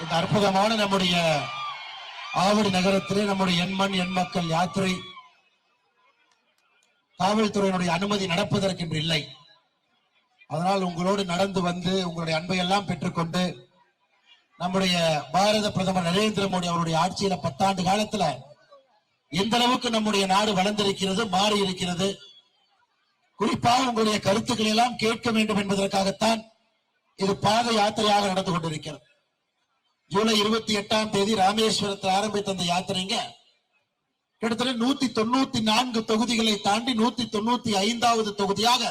இந்த அற்புதமான நம்முடைய ஆவடி நகரத்திலே நம்முடைய எண்மண் எண்மக்கள் யாத்திரை காவல்துறையினுடைய அனுமதி நடப்பதற்கு என்று இல்லை. அதனால் உங்களோடு நடந்து வந்து உங்களுடைய அன்பை எல்லாம் பெற்றுக்கொண்டு நம்முடைய பாரத பிரதமர் நரேந்திர மோடி அவருடைய ஆட்சியில 10 ஆண்டு காலத்துல எந்த அளவுக்கு நம்முடைய நாடு வளர்ந்திருக்கிறது, மாறி இருக்கிறது, குறிப்பாக உங்களுடைய கருத்துக்களை எல்லாம் கேட்க வேண்டும் என்பதற்காகத்தான் இது பாத யாத்திரையாக நடந்து கொண்டிருக்கிறது. ஜூலை 28ஆம் தேதி ராமேஸ்வரத்தில் ஆரம்பித்த அந்த யாத்திரைங்க கிட்டத்தட்ட 194 தொகுதிகளை தாண்டி 195வது தொகுதியாக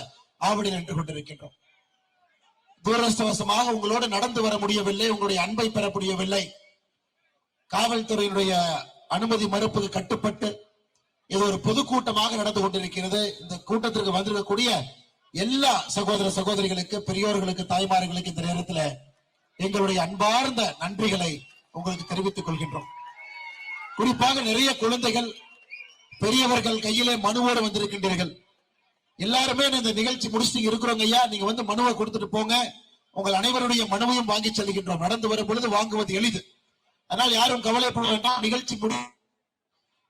ஆவடியில் நின்று கொண்டிருக்கின்றோம். துரதிருஷ்டவசமாக உங்களோடு நடந்து வர முடியவில்லை, உங்களுடைய அன்பை பெற முடியவில்லை. காவல்துறையினுடைய அனுமதி மறுப்புக்கு கட்டுப்பட்டு இது ஒரு பொதுக்கூட்டமாக நடந்து கொண்டிருக்கிறது. இந்த கூட்டத்திற்கு வந்திருக்கக்கூடிய எல்லா சகோதர சகோதரிகளுக்கு, பெரியோர்களுக்கு, தாய்மார்களுக்கு இந்த நேரத்தில் எங்களுடைய அன்பார்ந்த நன்றிகளை உங்களுக்கு தெரிவித்துக் கொள்கின்றோம். குறிப்பாக நிறைய குழந்தைகள், பெரியவர்கள் கையிலே மனுவோடு வந்திருக்கின்றீர்கள். எல்லாருமே இந்த நிகழ்ச்சி முடிச்சுட்டு இருக்கிறோங்க ஐயா, நீங்க வந்து மனுவை கொடுத்துட்டு போங்க, உங்கள் அனைவருடைய மனுவையும் வாங்கி செல்கின்றோம். நடந்து வரும் பொழுது வாங்குவது எளிது, அதனால் யாரும் கவலைப்பட வேண்டாம். நிகழ்ச்சி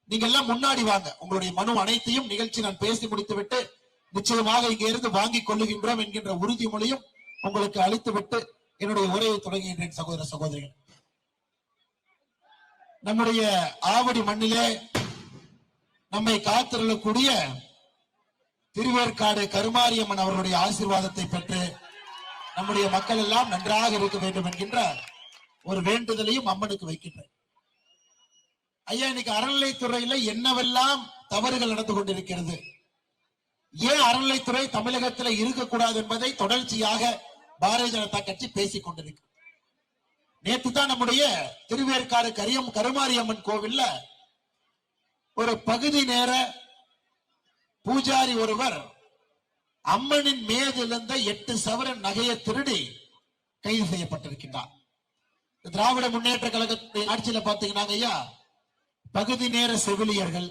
நீங்க எல்லாம் முன்னாடி வாங்க, உங்களுடைய மனு அனைத்தையும் நிகழ்ச்சி நான் பேசி முடித்துவிட்டு நிச்சயமாக இங்க இருந்து வாங்கிக் கொள்ளுகின்றோம் என்கின்ற உறுதிமொழியும் உங்களுக்கு அளித்துவிட்டு என்னுடைய உரையை தொடங்குகின்றேன். சகோதர சகோதரிகள், நம்முடைய ஆவடி மண்ணிலே நம்மை காத்திருக்கக்கூடிய திருவேற்காடு கருமாரியம்மன் அவர்களுடைய ஆசீர்வாதத்தை பெற்று நம்முடைய மக்கள் எல்லாம் நன்றாக இருக்க வேண்டும் என்கின்ற ஒரு வேண்டுதலையும் அம்மனுக்கு வைக்கின்றேன். ஐயா, இன்னைக்கு அறநிலைத்துறையில என்னவெல்லாம் தவறுகள் நடந்து கொண்டிருக்கிறது, ஏன் அறநிலைத்துறை தமிழகத்தில் இருக்கக்கூடாது என்பதை தொடர்ச்சியாக பாரதிய ஜனதா கட்சி பேசிக் கொண்டிருக்கு. நேற்று தான் நம்முடைய திருவேற்காடு கருமாரியம்மன் கோவில்ல ஒரு பகுதி நேர பூஜாரி ஒருவர் அம்மனின் மேலிருந்த 8 சவரன் நகையை திருடி கைது செய்யப்பட்டிருக்கின்றார். திராவிட முன்னேற்ற கழகத்தின் ஆட்சியில பாத்தீங்கன்னா ஐயா, பகுதி நேர செவிலியர்கள்,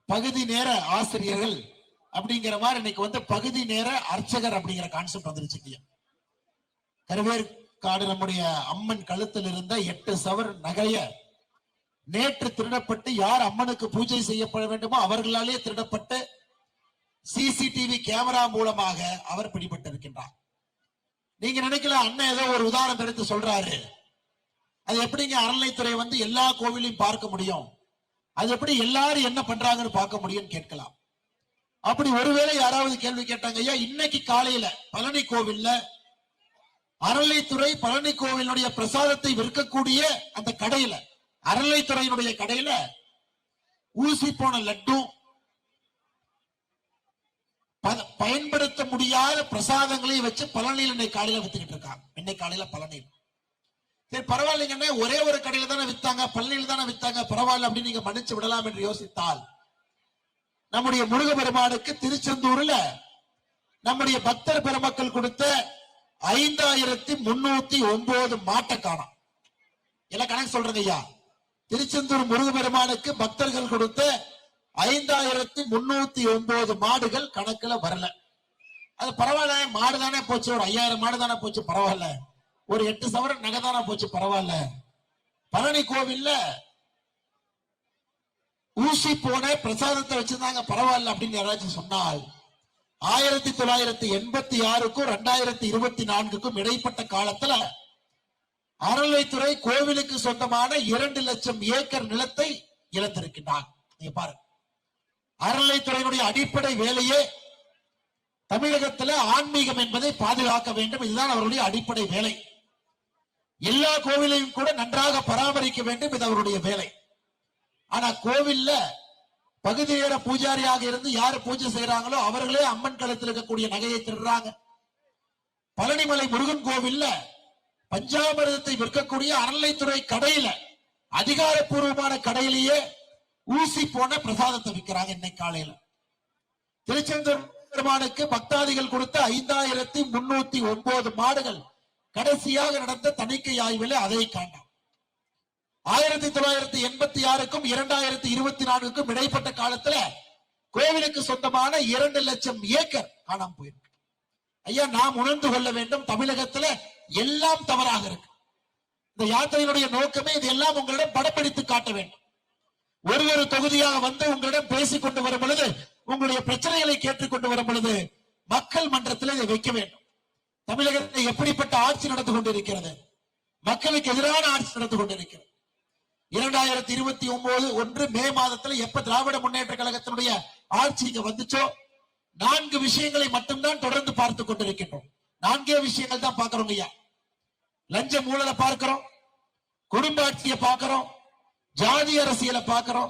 பகுதி நேர ஆசிரியர்கள் அப்படிங்கிற மாதிரி இன்னைக்கு வந்து பகுதி நேர அர்ச்சகர் அப்படிங்கிற கான்செப்ட் வந்துருச்சு. கருவேற்காடு நம்முடைய அம்மன் கழுத்தில் இருந்த 8 சவர் நகைய நேற்று திருடப்பட்டு யார் அம்மனுக்கு பூஜை செய்யப்பட வேண்டுமோ அவர்களாலே திருடப்பட்டு சிசிடிவி கேமரா மூலமாக அவர் பிடிபட்டிருக்கின்றார். நீங்க நினைக்கல, அண்ணன் ஏதோ ஒரு உதாரணம் எடுத்து சொல்றாரு, அது எப்படிங்க அறநிலைத்துறை வந்து எல்லா கோவிலையும் பார்க்க முடியும், அது எப்படி எல்லாரும் என்ன பண்றாங்கன்னு பார்க்க முடியும் கேட்கலாம். அப்படி ஒருவேளை யாராவது கேள்வி கேட்டாங்க ஐயா, இன்னைக்கு காலையில பழனி கோவில்ல அறநிலைத்துறை பழனி கோவிலுடைய பிரசாதத்தை விற்கக்கூடிய அந்த கடையில, அறநிலைத்துறையினுடைய கடையில ஊசி போன லட்டும் பயன்படுத்த முடியாத பிரசாதங்களையும் வச்சு பழனியில் இன்னைக்கு காலையில வித்துக்கிட்டு இருக்காங்க. இன்னைக்கு காலையில பழனியில் சரி பரவாயில்லைங்க, ஒரே ஒரு கடையில தானே வித்தாங்க, பழனியில் தானே வித்தாங்க, பரவாயில்ல அப்படின்னு நீங்க மன்னிச்சு விடலாம் என்று யோசித்தால், நம்முடைய முருகப்பெருமானுக்கு திருச்செந்தூர்ல நம்முடைய பக்தர் பெருமக்கள் கொடுத்த 5309 மாட்டை காணோம். எல்லாம் கணக்கு சொல்றேங்க ஐயா, திருச்செந்தூர் முருகப்பெருமானுக்கு பக்தர்கள் கொடுத்த 5309 மாடுகள் கணக்குல வரல. அது பரவாயில்ல, மாடு தானே போச்சு, ஒரு 5000 மாடு தானே போச்சு, பரவாயில்ல, ஒரு 8 சவரன் நகை தானே போச்சு, பரவாயில்ல. பழனி கோவில்ல ஊசி போன பிரசாதத்தை வச்சிருந்தாங்க, பரவாயில்ல அப்படின்னு யாராச்சும் சொன்னால், 1986க்கும் 2024க்கும் இடைப்பட்ட காலத்துல அறநிலைத்துறை கோவிலுக்கு சொந்தமான 2 லட்சம் ஏக்கர் நிலத்தை இழந்திருக்கின்றார். நீங்க பாருங்க, அறநிலைத்துறையினுடைய அடிப்படை வேலையே தமிழகத்தில் ஆன்மீகம் என்பதை பாதுகாக்க வேண்டும், இதுதான் அவருடைய அடிப்படை வேலை. எல்லா கோவிலையும் கூட நன்றாக பராமரிக்க வேண்டும், இது அவருடைய வேலை. ஆனா கோவில்ல பகுதி நேர பூஜாரியாக இருந்து யாரு பூஜை செய்யறாங்களோ அவர்களே அம்மன் கழுத்தில் இருக்கக்கூடிய நகையை திருடுறாங்க. பழனிமலை முருகன் கோவில்ல பஞ்சாமிர்தத்தை விற்கக்கூடிய அறநிலைத்துறை கடையில, அதிகாரப்பூர்வமான கடையிலேயே ஊசி போன பிரசாதத்தை விற்கிறாங்க. இன்னைக்கு காலையில திருச்செந்தூர் பெருமானுக்கு பக்தாதிகள் கொடுத்த 5309 மாடுகள் கடைசியாக நடந்த தணிக்கை ஆய்வில் அதை காணோம். 1986க்கும் 2024க்கும் இடைப்பட்ட காலத்துல கோவிலுக்கு சொந்தமான 2 லட்சம் ஏக்கர் காணாம போயிருக்கு. ஐயா, நாம் உணர்ந்து கொள்ள வேண்டும், தமிழகத்துல எல்லாம் தவறாக இருக்கு. இந்த யாத்திரையினுடைய நோக்கமே இதெல்லாம் உங்களிடம் படப்பிடித்து காட்ட வேண்டும். ஒரு தொகுதியாக வந்து உங்களிடம் பேசிக் கொண்டு வரும் பொழுது, உங்களுடைய பிரச்சனைகளை கேட்டுக்கொண்டு வரும் பொழுது மக்கள் மன்றத்தில் இதை வைக்க வேண்டும். தமிழகத்தில் எப்படிப்பட்ட ஆட்சி நடந்து கொண்டிருக்கிறது, மக்களுக்கு எதிரான ஆட்சி நடந்து கொண்டிருக்கிறது. 2029 மே மாதத்துல எப்ப திராவிட முன்னேற்ற கழகத்தினுடைய ஆட்சி இங்க வந்துச்சோ 4 விஷயங்களை மட்டும்தான் தொடர்ந்து பார்த்து கொண்டிருக்கின்றோம். 4 விஷயங்கள் தான் பார்க்கிறோம் ஐயா. லஞ்ச ஊழலை பார்க்கிறோம், குடும்ப ஆட்சியை பார்க்கிறோம், ஜாதி அரசியலை பார்க்கிறோம்,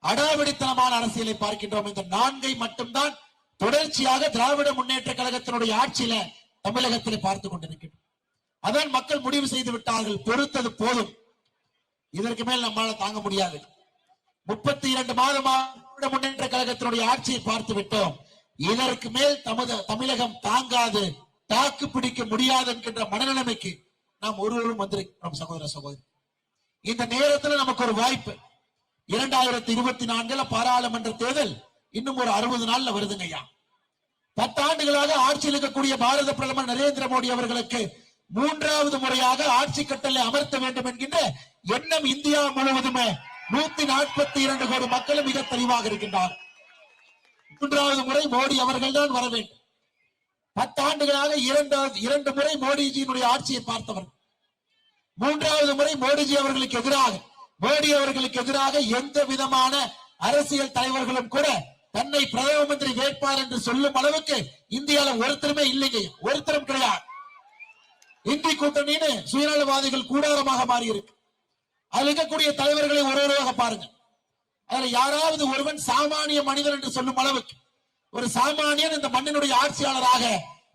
அடாவடித்தனமான அரசியலை பார்க்கின்றோம். இந்த 4 மட்டும்தான் தொடர்ச்சியாக திராவிட முன்னேற்ற கழகத்தினுடைய ஆட்சியில தமிழகத்தில் பார்த்து கொண்டிருக்கின்றோம். அதான் மக்கள் முடிவு செய்து விட்டார்கள், பொறுத்தது போதும், இதற்கு மேல் நம்மால தாங்க முடியாது. 32 மாதமாக முன்னேற்ற கழகத்தினுடைய ஆட்சியை பார்த்து விட்டோம். இதற்கு மேல் தமிழகம் தாங்காது, தாக்கு பிடிக்க முடியாது என்கின்ற மனநிலைமைக்கு நாம் ஒருவரும் வந்திருக்கிறோம். சகோதர சகோதரி, இந்த நேரத்தில் நமக்கு ஒரு வாய்ப்பு. 2024 பாராளுமன்ற தேர்தல் இன்னும் ஒரு 60 நாள்ல வருதுங்க ஐயா. 10 ஆண்டுகளாக ஆட்சியில் இருக்கக்கூடிய பாரத பிரதமர் நரேந்திர மோடி அவர்களுக்கு 3வது முறையாக ஆட்சி கட்டளை அமர்த்த வேண்டும் என்கின்ற எண்ணம் இந்தியா முழுவதுமே 142 கோடி மக்களும் மிக தெளிவாக இருக்கின்றார். 3வது முறை மோடி அவர்கள் தான் வர வேண்டும். 10 ஆண்டுகளாக 2 முறை மோடிஜியினுடைய ஆட்சியை பார்த்தவர். 3வது முறை மோடிஜி அவர்களுக்கு எதிராக எந்த விதமான அரசியல் தலைவர்களும் கூட தன்னை பிரதம மந்திரி வேட்பாளர் என்று சொல்லும் அளவுக்கு இந்தியாவில் ஒருத்தருமே இல்லைங்க, ஒருத்தரும் கிடையாது. இந்தி கூட்டணின்னு சுயநலவாதிகள் கூடாரமாக மாறி இருக்கு. அதில் இருக்கக்கூடிய தலைவர்களை ஒருவராக பாருங்க. அதுல யாராவது ஒருவன் சாமானிய மனிதன் என்று சொல்லும் அளவுக்கு ஒரு சாமானியன் இந்த மண்ணினுடைய ஆட்சியாளராக,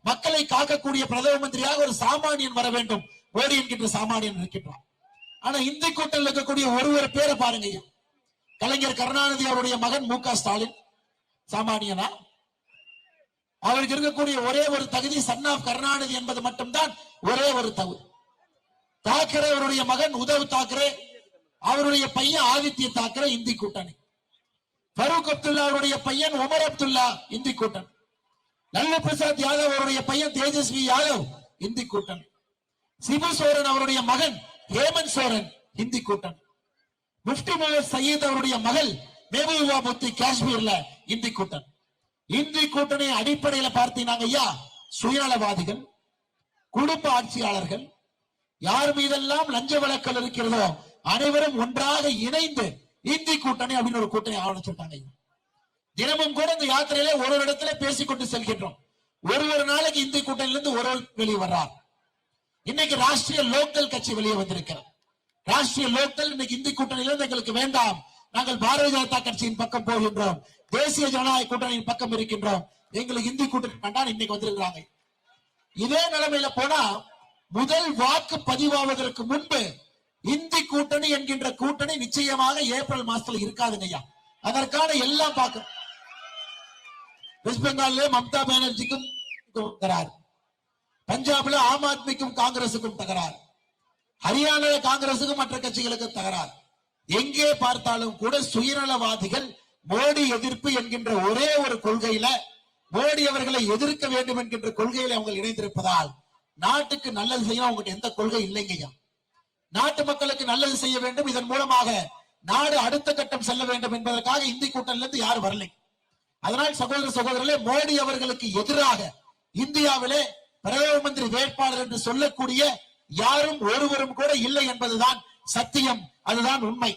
மக்களை காக்கக்கூடிய பிரதம மந்திரியாக ஒரு சாமானியன் வர வேண்டும். மோடி என்கின்ற சாமானியன் இருக்கின்றான். ஆனா இந்தி கூட்டணியில் இருக்கக்கூடிய ஒரு பேரை பாருங்க. கலைஞர் கருணாநிதி அவருடைய மகன் மு க ஸ்டாலின் சாமானியனா? அவருக்கு இருக்கக்கூடிய ஒரே ஒரு தகுதி சன் ஆஃப் கருணாநிதி என்பது மட்டும்தான் ஒரே ஒரு தகுதி. தாக்கரே அவருடைய மகன் உத்தவ் தாக்கரே, அவருடைய பையன் ஆதித்ய தாக்கரே இந்தி கூட்டணி. ஃபரூக் அப்துல்லா அவருடைய பையன் உமர் அப்துல்லா இந்தி கூட்டணி. லல்லு பிரசாத் யாதவ் அவருடைய பையன் தேஜஸ்வி யாதவ் இந்தி கூட்டணி. சிபு சோரன் அவருடைய மகன் ஹேமந்த் சோரன் இந்தி கூட்டணி. முஃப்தி முகமது சயீத் அவருடைய மகள் மெஹபூபா முஃப்தி காஷ்மீர்ல இந்தி கூட்டணி. இந்தி கூட்டணி அடிப்படையில் பார்த்தீங்கன்னா ஐயா, சுயநலவாதிகள், குடும்ப ஆட்சியாளர்கள், யார் மீதெல்லாம் லஞ்ச வழக்கல் இருக்கிறதோ அனைவரும் ஒன்றாக இணைந்து இந்தி கூட்டணி அப்படின்னு ஒரு கூட்டணி ஆரம்பிச்சுட்டாங்க. தினமும் கூட இந்த யாத்திரையில ஒரு இடத்துல பேசிக்கொண்டு செல்கின்றோம். ஒரு நாளைக்கு இந்தி கூட்டணியிலிருந்து ஒரு வெளியே வர்றார். இன்னைக்கு ராஷ்டிரிய லோக்கல் கட்சி வெளியே வந்திருக்கிறது. ராஷ்டிரிய லோக்கல் இன்னைக்கு இந்தி கூட்டணியிலிருந்து எங்களுக்கு வேண்டாம், நாங்கள் பாரதிய ஜனதா கட்சியின் பக்கம் போகின்றோம், தேசிய ஜனநாயக கூட்டணியின் பக்கம் இருக்கின்றோம், எங்களுக்கு இந்தி கூட்டணி வேண்டாம் இன்னைக்கு வந்திருக்கிறாங்க. இதே நிலைமையில போனா முதல் வாக்கு பதிவாவதற்கு முன்பு இந்தி கூட்டணி என்கின்ற கூட்டணி நிச்சயமாக ஏப்ரல் மாசத்துல இருக்காதுங்க ஐயா. அதற்கான எல்லாம் பார்க்க வெஸ்ட் பெங்காலிலே மம்தா பானர்ஜிக்கும் தகராறு, பஞ்சாப்ல ஆம் ஆத்மிக்கும் காங்கிரசுக்கும் தகராறு, ஹரியானா காங்கிரசுக்கும் மற்ற கட்சிகளுக்கும் தகராறு. எங்கே பார்த்தாலும் கூட சுயநலவாதிகள் மோடி எதிர்ப்பு என்கின்ற ஒரே ஒரு கொள்கையில, மோடி அவர்களை எதிர்க்க வேண்டும் என்கின்ற கொள்கையில அவங்க இணைந்திருப்பதால் நாட்டுக்கு நல்லது செய்ய அவங்களுக்கு எந்த கொள்கை இல்லைங்கய்யா. நாட்டு மக்களுக்கு நல்லது செய்ய வேண்டும், இதன் மூலமாக நாடு அடுத்த கட்டம் செல்ல வேண்டும் என்பதற்காக இந்தி கூட்டணியிலிருந்து யாரும் வரலை. அதனால் சகோதர சகோதரர்களே, மோடி அவர்களுக்கு எதிராக இந்தியாவிலே பிரதம மந்திரி வேட்பாளர் என்று சொல்லக்கூடிய யாரும் ஒருவரும் கூட இல்லை என்பதுதான் சத்தியம், அதுதான் உண்மை.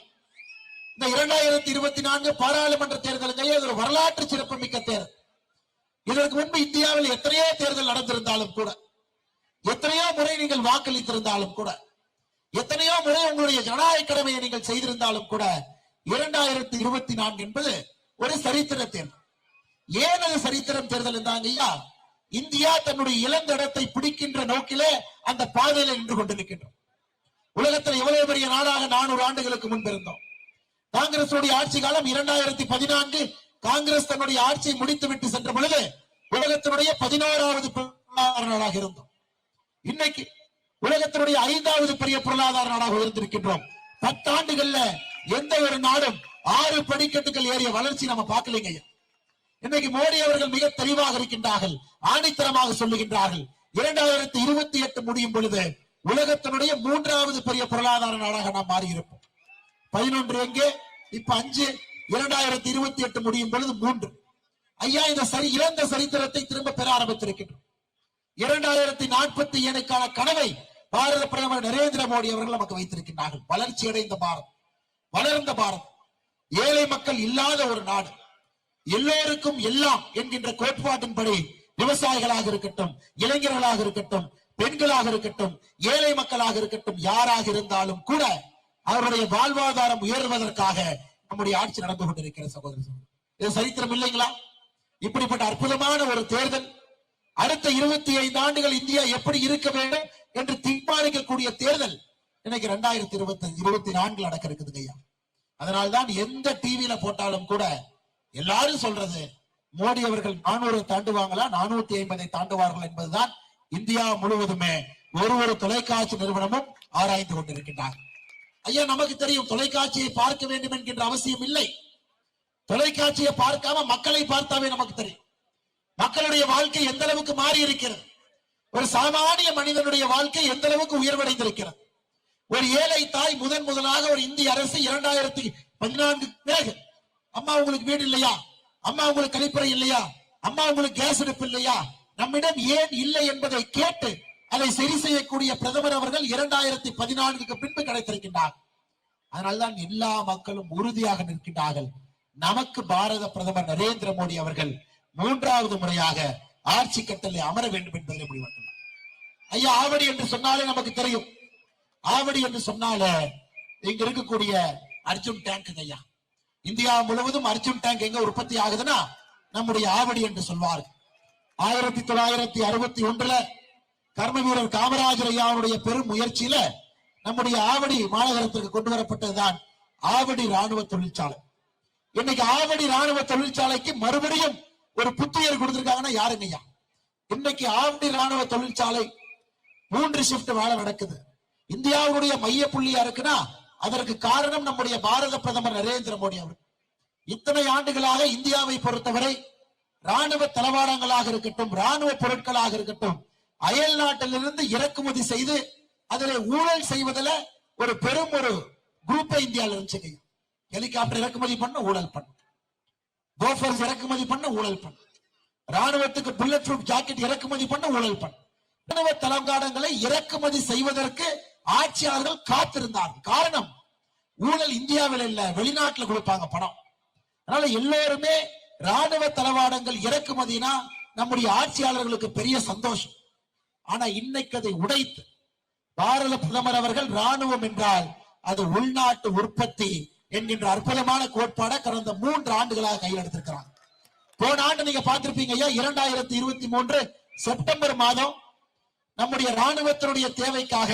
இந்த 2024 பாராளுமன்ற தேர்தலுக்கு ஒரு வரலாற்று சிறப்புமிக்க தேர்தல். இதற்கு முன்பு இந்தியாவில் எத்தனையோ தேர்தல் நடந்திருந்தாலும் கூட, எத்தனையோ முறை நீங்கள் வாக்களித்திருந்தாலும் கூட, எத்தனையோ முறை உங்களுடைய ஜனநாயக கடமையை நீங்கள் செய்திருந்தாலும் கூட 2024 என்பது ஒரு சரித்திர தேர்தல். ஏன் அது சரித்திரம் தேர்தல் என்றாங்க ஐயா? இந்தியா தன்னுடைய இழந்த இடத்தை பிடிக்கின்ற நோக்கிலே அந்த பாதையில நின்று கொண்டிருக்கின்றோம். உலகத்தில் எவ்வளவு பெரிய நாடாக 400 ஆண்டுகளுக்கு முன்பு இருந்தோம். காங்கிரஸ் ஆட்சி காலம் 2014 காங்கிரஸ் தன்னுடைய ஆட்சியை முடித்துவிட்டு சென்ற பொழுது உலகத்தினுடைய 11வது பொருளாதார நாடாக இருந்தோம். இன்னைக்கு உலகத்தினுடைய 5வது பெரிய பொருளாதார நாடாக உயர்ந்திருக்கின்றோம். 10 ஆண்டுகள்ல எந்த ஒரு நாடும் 6 படிக்கட்டுகள் ஏறிய வளர்ச்சி நம்ம பார்க்கலைங்க. இன்னைக்கு மோடி அவர்கள் மிக தெளிவாக இருக்கின்றார்கள், ஆணித்தரமாக சொல்லுகின்றார்கள். 2028 முடியும் பொழுது உலகத்தினுடைய 3வது பெரிய பொருளாதார நாடாக நாம் மாறி இருப்போம். 11 எங்கே, இப்ப 5, 2028 முடியும் பொழுது 3. ஐயா, இந்த இழந்த சரித்திரத்தை திரும்ப பெற ஆரம்பித்திருக்கின்றோம். 2047க்கான கனவை பாரத பிரதமர் நரேந்திர மோடி அவர்கள் நமக்கு வைத்திருக்கின்றார்கள். வளர்ச்சி அடைந்த பாரதம், வளர்ந்த பாரதம், ஏழை மக்கள் இல்லாத ஒரு நாடு, எல்லோருக்கும் எல்லாம் என்கின்ற கோட்பாட்டின்படி விவசாயிகளாக இருக்கட்டும், இளைஞர்களாக இருக்கட்டும், பெண்களாக இருக்கட்டும், ஏழை மக்களாக இருக்கட்டும், யாராக இருந்தாலும் கூட அவருடைய வாழ்வாதாரம் உயர்வதற்காக நம்முடைய ஆட்சி நடந்து கொண்டிருக்கிற சகோதரர். இது சரித்திரம் இல்லைங்களா? இப்படிப்பட்ட அற்புதமான ஒரு தேர்தல், அடுத்த 25 ஆண்டுகள் இந்தியா எப்படி இருக்க வேண்டும் என்று தீர்மானிக்கக்கூடிய தேர்தல் இன்னைக்கு 2024 நடக்க இருக்குது ஐயா. அதனால்தான் எந்த டிவியில போட்டாலும் கூட எல்லாரும் சொல்றது மோடி அவர்கள் 400 தாண்டுவாங்களா, 450 தாண்டுவார்கள் என்பதுதான் இந்தியா முழுவதுமே ஒரு தொலைக்காட்சி நிறுவனமும் ஆராய்ந்து கொண்டிருக்கின்றார். ஐயா, நமக்கு தெரியும் தொலைக்காட்சியை பார்க்க வேண்டும் என்கின்ற அவசியம் இல்லை. தொலைக்காட்சியை பார்க்காம மக்களை பார்த்தாவே நமக்கு தெரியும் மக்களுடைய வாழ்க்கை எந்த அளவுக்கு மாறி இருக்கிறது, ஒரு சாமானிய மனிதனுடைய வாழ்க்கை எந்த அளவுக்கு உயர்வடைந்திருக்கிறது. ஒரு ஏழை தாய் முதலாக ஒரு இந்திய அரசு 2014 பிறகு, அம்மா உங்களுக்கு வீடு இல்லையா, அம்மா உங்களுக்கு கழிப்பறை இல்லையா, அம்மா உங்களுக்கு கேஸ் அடுப்பு இல்லையா, நம்மிடம் ஏன் இல்லை என்பதை கேட்டு அதை சரி செய்யக்கூடிய பிரதமர் அவர்கள் 2014க்கு பின்பு கிடைத்திருக்கின்றார். அதனால்தான் எல்லா மக்களும் உறுதியாக நிற்கின்றார்கள். நமக்கு பாரத பிரதமர் நரேந்திர மோடி அவர்கள் 3வது முறையாக ஆட்சி கட்டளை அமர வேண்டும் என்பதை முடிவெடுத்தார். ஐயா, ஆவடி என்று சொன்னாலே நமக்கு தெரியும். ஆவடி என்று சொன்னாலே இங்க இருக்கக்கூடிய அர்ஜுன் டேங்க் ஐயா. இந்தியா முழுவதும் அர்ஜுன் டேங்க் எங்க உற்பத்தி ஆகுதுன்னா நம்முடைய ஆவடி என்று சொல்வார்கள். 1961 கர்ம வீரர் காமராஜர் ஐயாவுடைய பெரும் முயற்சியில நம்முடைய ஆவடி மாநகரத்திற்கு கொண்டு வரப்பட்டதுதான் ஆவடி ராணுவ தொழிற்சாலை. இன்னைக்கு ஆவடி ராணுவ தொழிற்சாலைக்கு மறுபடியும் ஒரு புத்துயிர் கொடுத்திருக்காங்கன்னா யாருங்க ஐயா? இன்னைக்கு ஆவடி ராணுவ தொழிற்சாலை 3 ஷிப்ட் வேலை நடக்குது. இந்தியாவுடைய மைய புள்ளியா இருக்குன்னா அதற்கு காரணம் நம்முடைய பாரத பிரதமர் நரேந்திர மோடி அவர். இத்தனை ஆண்டுகளாக இந்தியாவை பொறுத்தவரை ராணுவ தளவாடங்களாக இருக்கட்டும், ராணுவ பொருட்களாக இருக்கட்டும், அயல் நாட்டிலிருந்து இறக்குமதி செய்து அதில் ஊழல் செய்வதில் ஒரு பெரும் ஒரு குரூப்பை இந்தியாவில் இருந்துச்சு. ஹெலிகாப்டர் இறக்குமதி பண்ண ஊழல் பண்ண, போஃபர்ஸ் இறக்குமதி பண்ண ஊழல் பண்ண, ராணுவத்துக்கு புல்லட் ப்ரூஃப் ஜாக்கெட் இறக்குமதி பண்ண ஊழல் பண்ண, ராணுவ தளவாடங்களை இறக்குமதி செய்வதற்கு ஆட்சியாளர்கள் காத்திருந்தார்கள். காரணம், ஊழல் இந்தியாவில் இல்ல, வெளிநாட்டுல கொடுப்பாங்க பணம். அதனால எல்லோருமே ராணுவ தளவாடங்கள் இறக்குமதினா நம்முடைய ஆட்சியாளர்களுக்கு பெரிய சந்தோஷம். ஆனா இன்னைக்கு அதை உடைத்து பாரத பிரதமர் அவர்கள் ராணுவம் என்றால் அது உள்நாட்டு உற்பத்தி என்கின்ற அற்புதமான கோட்பாடை கடந்த 3 ஆண்டுகளாக கையில் எடுத்திருக்கிறாங்க. போன ஆண்டு நீங்க பார்த்திருப்பீங்க ஐயா, 2023 செப்டம்பர் மாதம் நம்முடைய ராணுவத்தினுடைய தேவைக்காக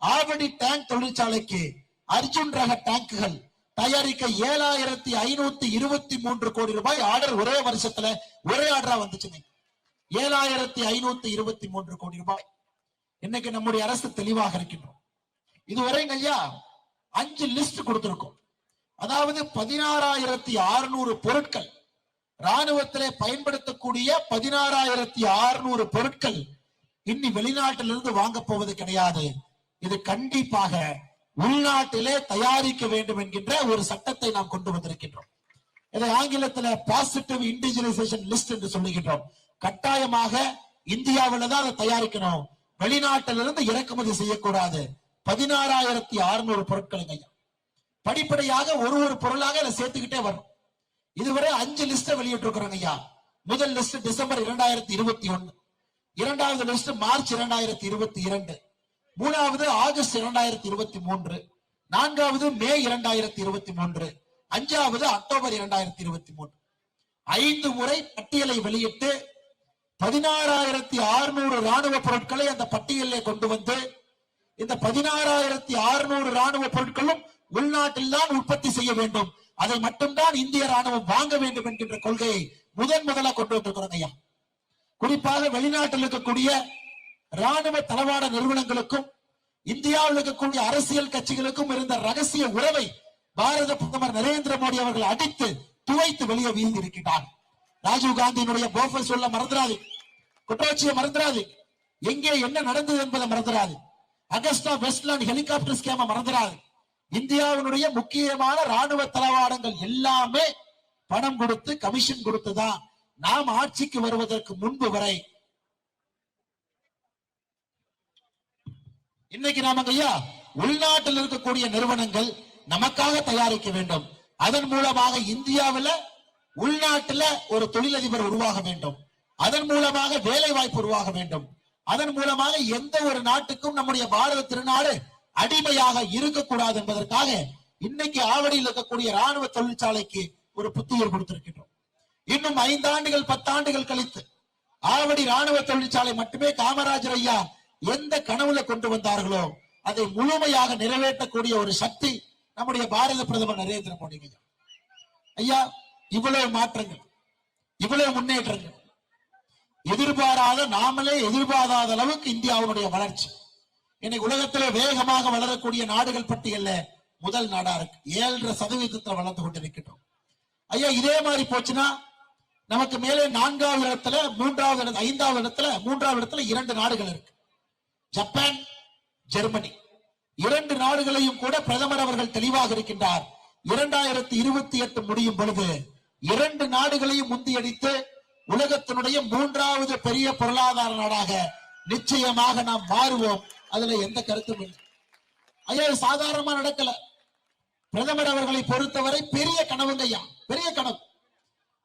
ஆவடி டேங்க் தொழிற்சாலைக்கு அர்ஜுன் ரக டேங்குகள் தயாரிக்க 7523 கோடி ரூபாய் ஆர்டர் ஒரே வருஷத்துல ஒரே ஆர்டரா வந்துச்சுங்க. 7523 கோடி ரூபாய். இன்னைக்கு நம்முடைய அரசு தெளிவாக இருக்கின்றோம். இதுவரைங்க ஐயா 5 லிஸ்ட் கொடுத்திருக்கோம். அதாவது 16,600 பொருட்கள், ராணுவத்திலே பயன்படுத்தக்கூடிய 16,600 பொருட்கள் இன்னி வெளிநாட்டிலிருந்து வாங்க போவது கிடையாது. இது கண்டிப்பாக உள்நாட்டிலே தயாரிக்க வேண்டும் என்கின்ற ஒரு சட்டத்தை நாம் கொண்டு வந்திருக்கின்றோம். இதை ஆங்கிலத்தில் பாசிட்டிவ் இண்டிஜினைசேஷன் லிஸ்ட் என்று சொல்லுகின்றோம். கட்டாயமாக இந்தியாவில் தான் அதை தயாரிக்கணும், வெளிநாட்டிலிருந்து இறக்குமதி செய்யக்கூடாது. 16,600 பொருட்கள் படிப்படியாக ஒரு பொருளாக அதை சேர்த்துக்கிட்டே வரும். இதுவரை 5 லிஸ்ட வெளியிட்டு இருக்கிறோங்க ஐயா. முதல் லிஸ்ட் டிசம்பர் 2021, இரண்டாவது லிஸ்ட் மார்ச் 2022, மூணாவது ஆகஸ்ட் 2023, நான்காவது மே 2023, அஞ்சாவது அக்டோபர் 2023. 5 முறை பட்டியலை வெளியிட்டு 16,600 ராணுவ பொருட்களை அந்த பட்டியலில் கொண்டு வந்து இந்த 16,600 ராணுவ பொருட்களும் உள்நாட்டில் தான் உற்பத்தி செய்ய வேண்டும், அதை மட்டும்தான் இந்திய ராணுவம் வாங்க வேண்டும் என்கின்ற கொள்கையை முதலாக கொண்டு வந்திருக்கிறோம் ஐயா. குறிப்பாக வெளிநாட்டில் இருக்கக்கூடிய ராணுவ தளவாட நிறுவனங்களுக்கும் இந்தியாவில் இருக்கக்கூடிய அரசியல் கட்சிகளுக்கும் இருந்த ரகசிய உறவை பாரத பிரதமர் நரேந்திர மோடி அவர்கள் அடித்து துவைத்து வெளியே வீசி இருக்கிறார். ராஜீவ் காந்தியினுடைய போஃபர் சொல்ல மறந்துடாது, குற்றவாளியை மறந்துடாது, எங்கே என்ன நடந்தது என்பதை மறந்துடாது. அகஸ்டா வெஸ்ட்லேண்ட் ஹெலிகாப்டர் ஸ்கேம மறந்துடாது. இந்தியாவினுடைய முக்கியமான ராணுவ தளவாடங்கள் எல்லாமே பணம் கொடுத்து கமிஷன் கொடுத்துதான் நாம் ஆட்சிக்கு வருவதற்கு முன்பு வரை. இன்னைக்கு நாம ஐயா உள்நாட்டில் இருக்கக்கூடிய நிறுவனங்கள் நமக்காக தயாரிக்க வேண்டும். அதன் மூலமாக இந்தியாவில் உள்நாட்டில் ஒரு தொழிலதிபர் உருவாக வேண்டும். அதன் மூலமாக வேலை வாய்ப்பு உருவாக வேண்டும். அதன் மூலமாக எந்த ஒரு நாட்டுக்கும் நம்முடைய பாரத திருநாடு அடிமையாக இருக்கக்கூடாது என்பதற்காக இன்னைக்கு ஆவடியில் இருக்கக்கூடிய ராணுவ தொழிற்சாலைக்கு ஒரு புத்துயிர் கொடுத்திருக்கின்றோம். இன்னும் 5 ஆண்டுகள் 10 ஆண்டுகள் கழித்து ஆவடி ராணுவ தொழிற்சாலை மட்டுமே காமராஜர் ஐயா எந்த கனவுல கொண்டு வந்தார்களோ அதை முழுமையாக நிறைவேற்றக்கூடிய ஒரு சக்தி நம்முடைய பாரத பிரதமர் நரேந்திர மோடி ஐயா. இவ்வளவு மாற்றங்கள், இவ்வளவு முன்னேற்றங்கள் எதிர்பாராத, நாமளே எதிர்பாராத அளவுக்கு இந்தியாவுடைய வளர்ச்சி இன்னைக்கு உலகத்திலே வேகமாக வளரக்கூடிய நாடுகள் பட்டியல்ல முதல் நாடா இருக்கு. 7.5% வளர்ந்து கொண்டிருக்கின்றோம் ஐயா. இதே மாதிரி போச்சுன்னா நமக்கு மேலே 4வது இடத்துல, 3வது இடத்துல, 5வது இடத்துல, 3வது இடத்துல 2 நாடுகள் இருக்கு. ஜப்பான், ஜெர்மனி 2 நாடுகளையும் கூட பிரதமர் அவர்கள் தெளிவாக இருக்கின்றார். 2028 முடியும் பொழுது 2 நாடுகளையும் முந்தியடித்து உலகத்தினுடைய 3வது பெரிய பொருளாதார நாடாக நிச்சயமாக நாம் மாறுவோம். அதுல எந்த கருத்தும் இல்லை ஐயா. சாதாரணமா நடக்கல. பிரதமர் அவர்களை பொறுத்தவரை பெரிய கனவுங்க ஐயா, பெரிய கனவு.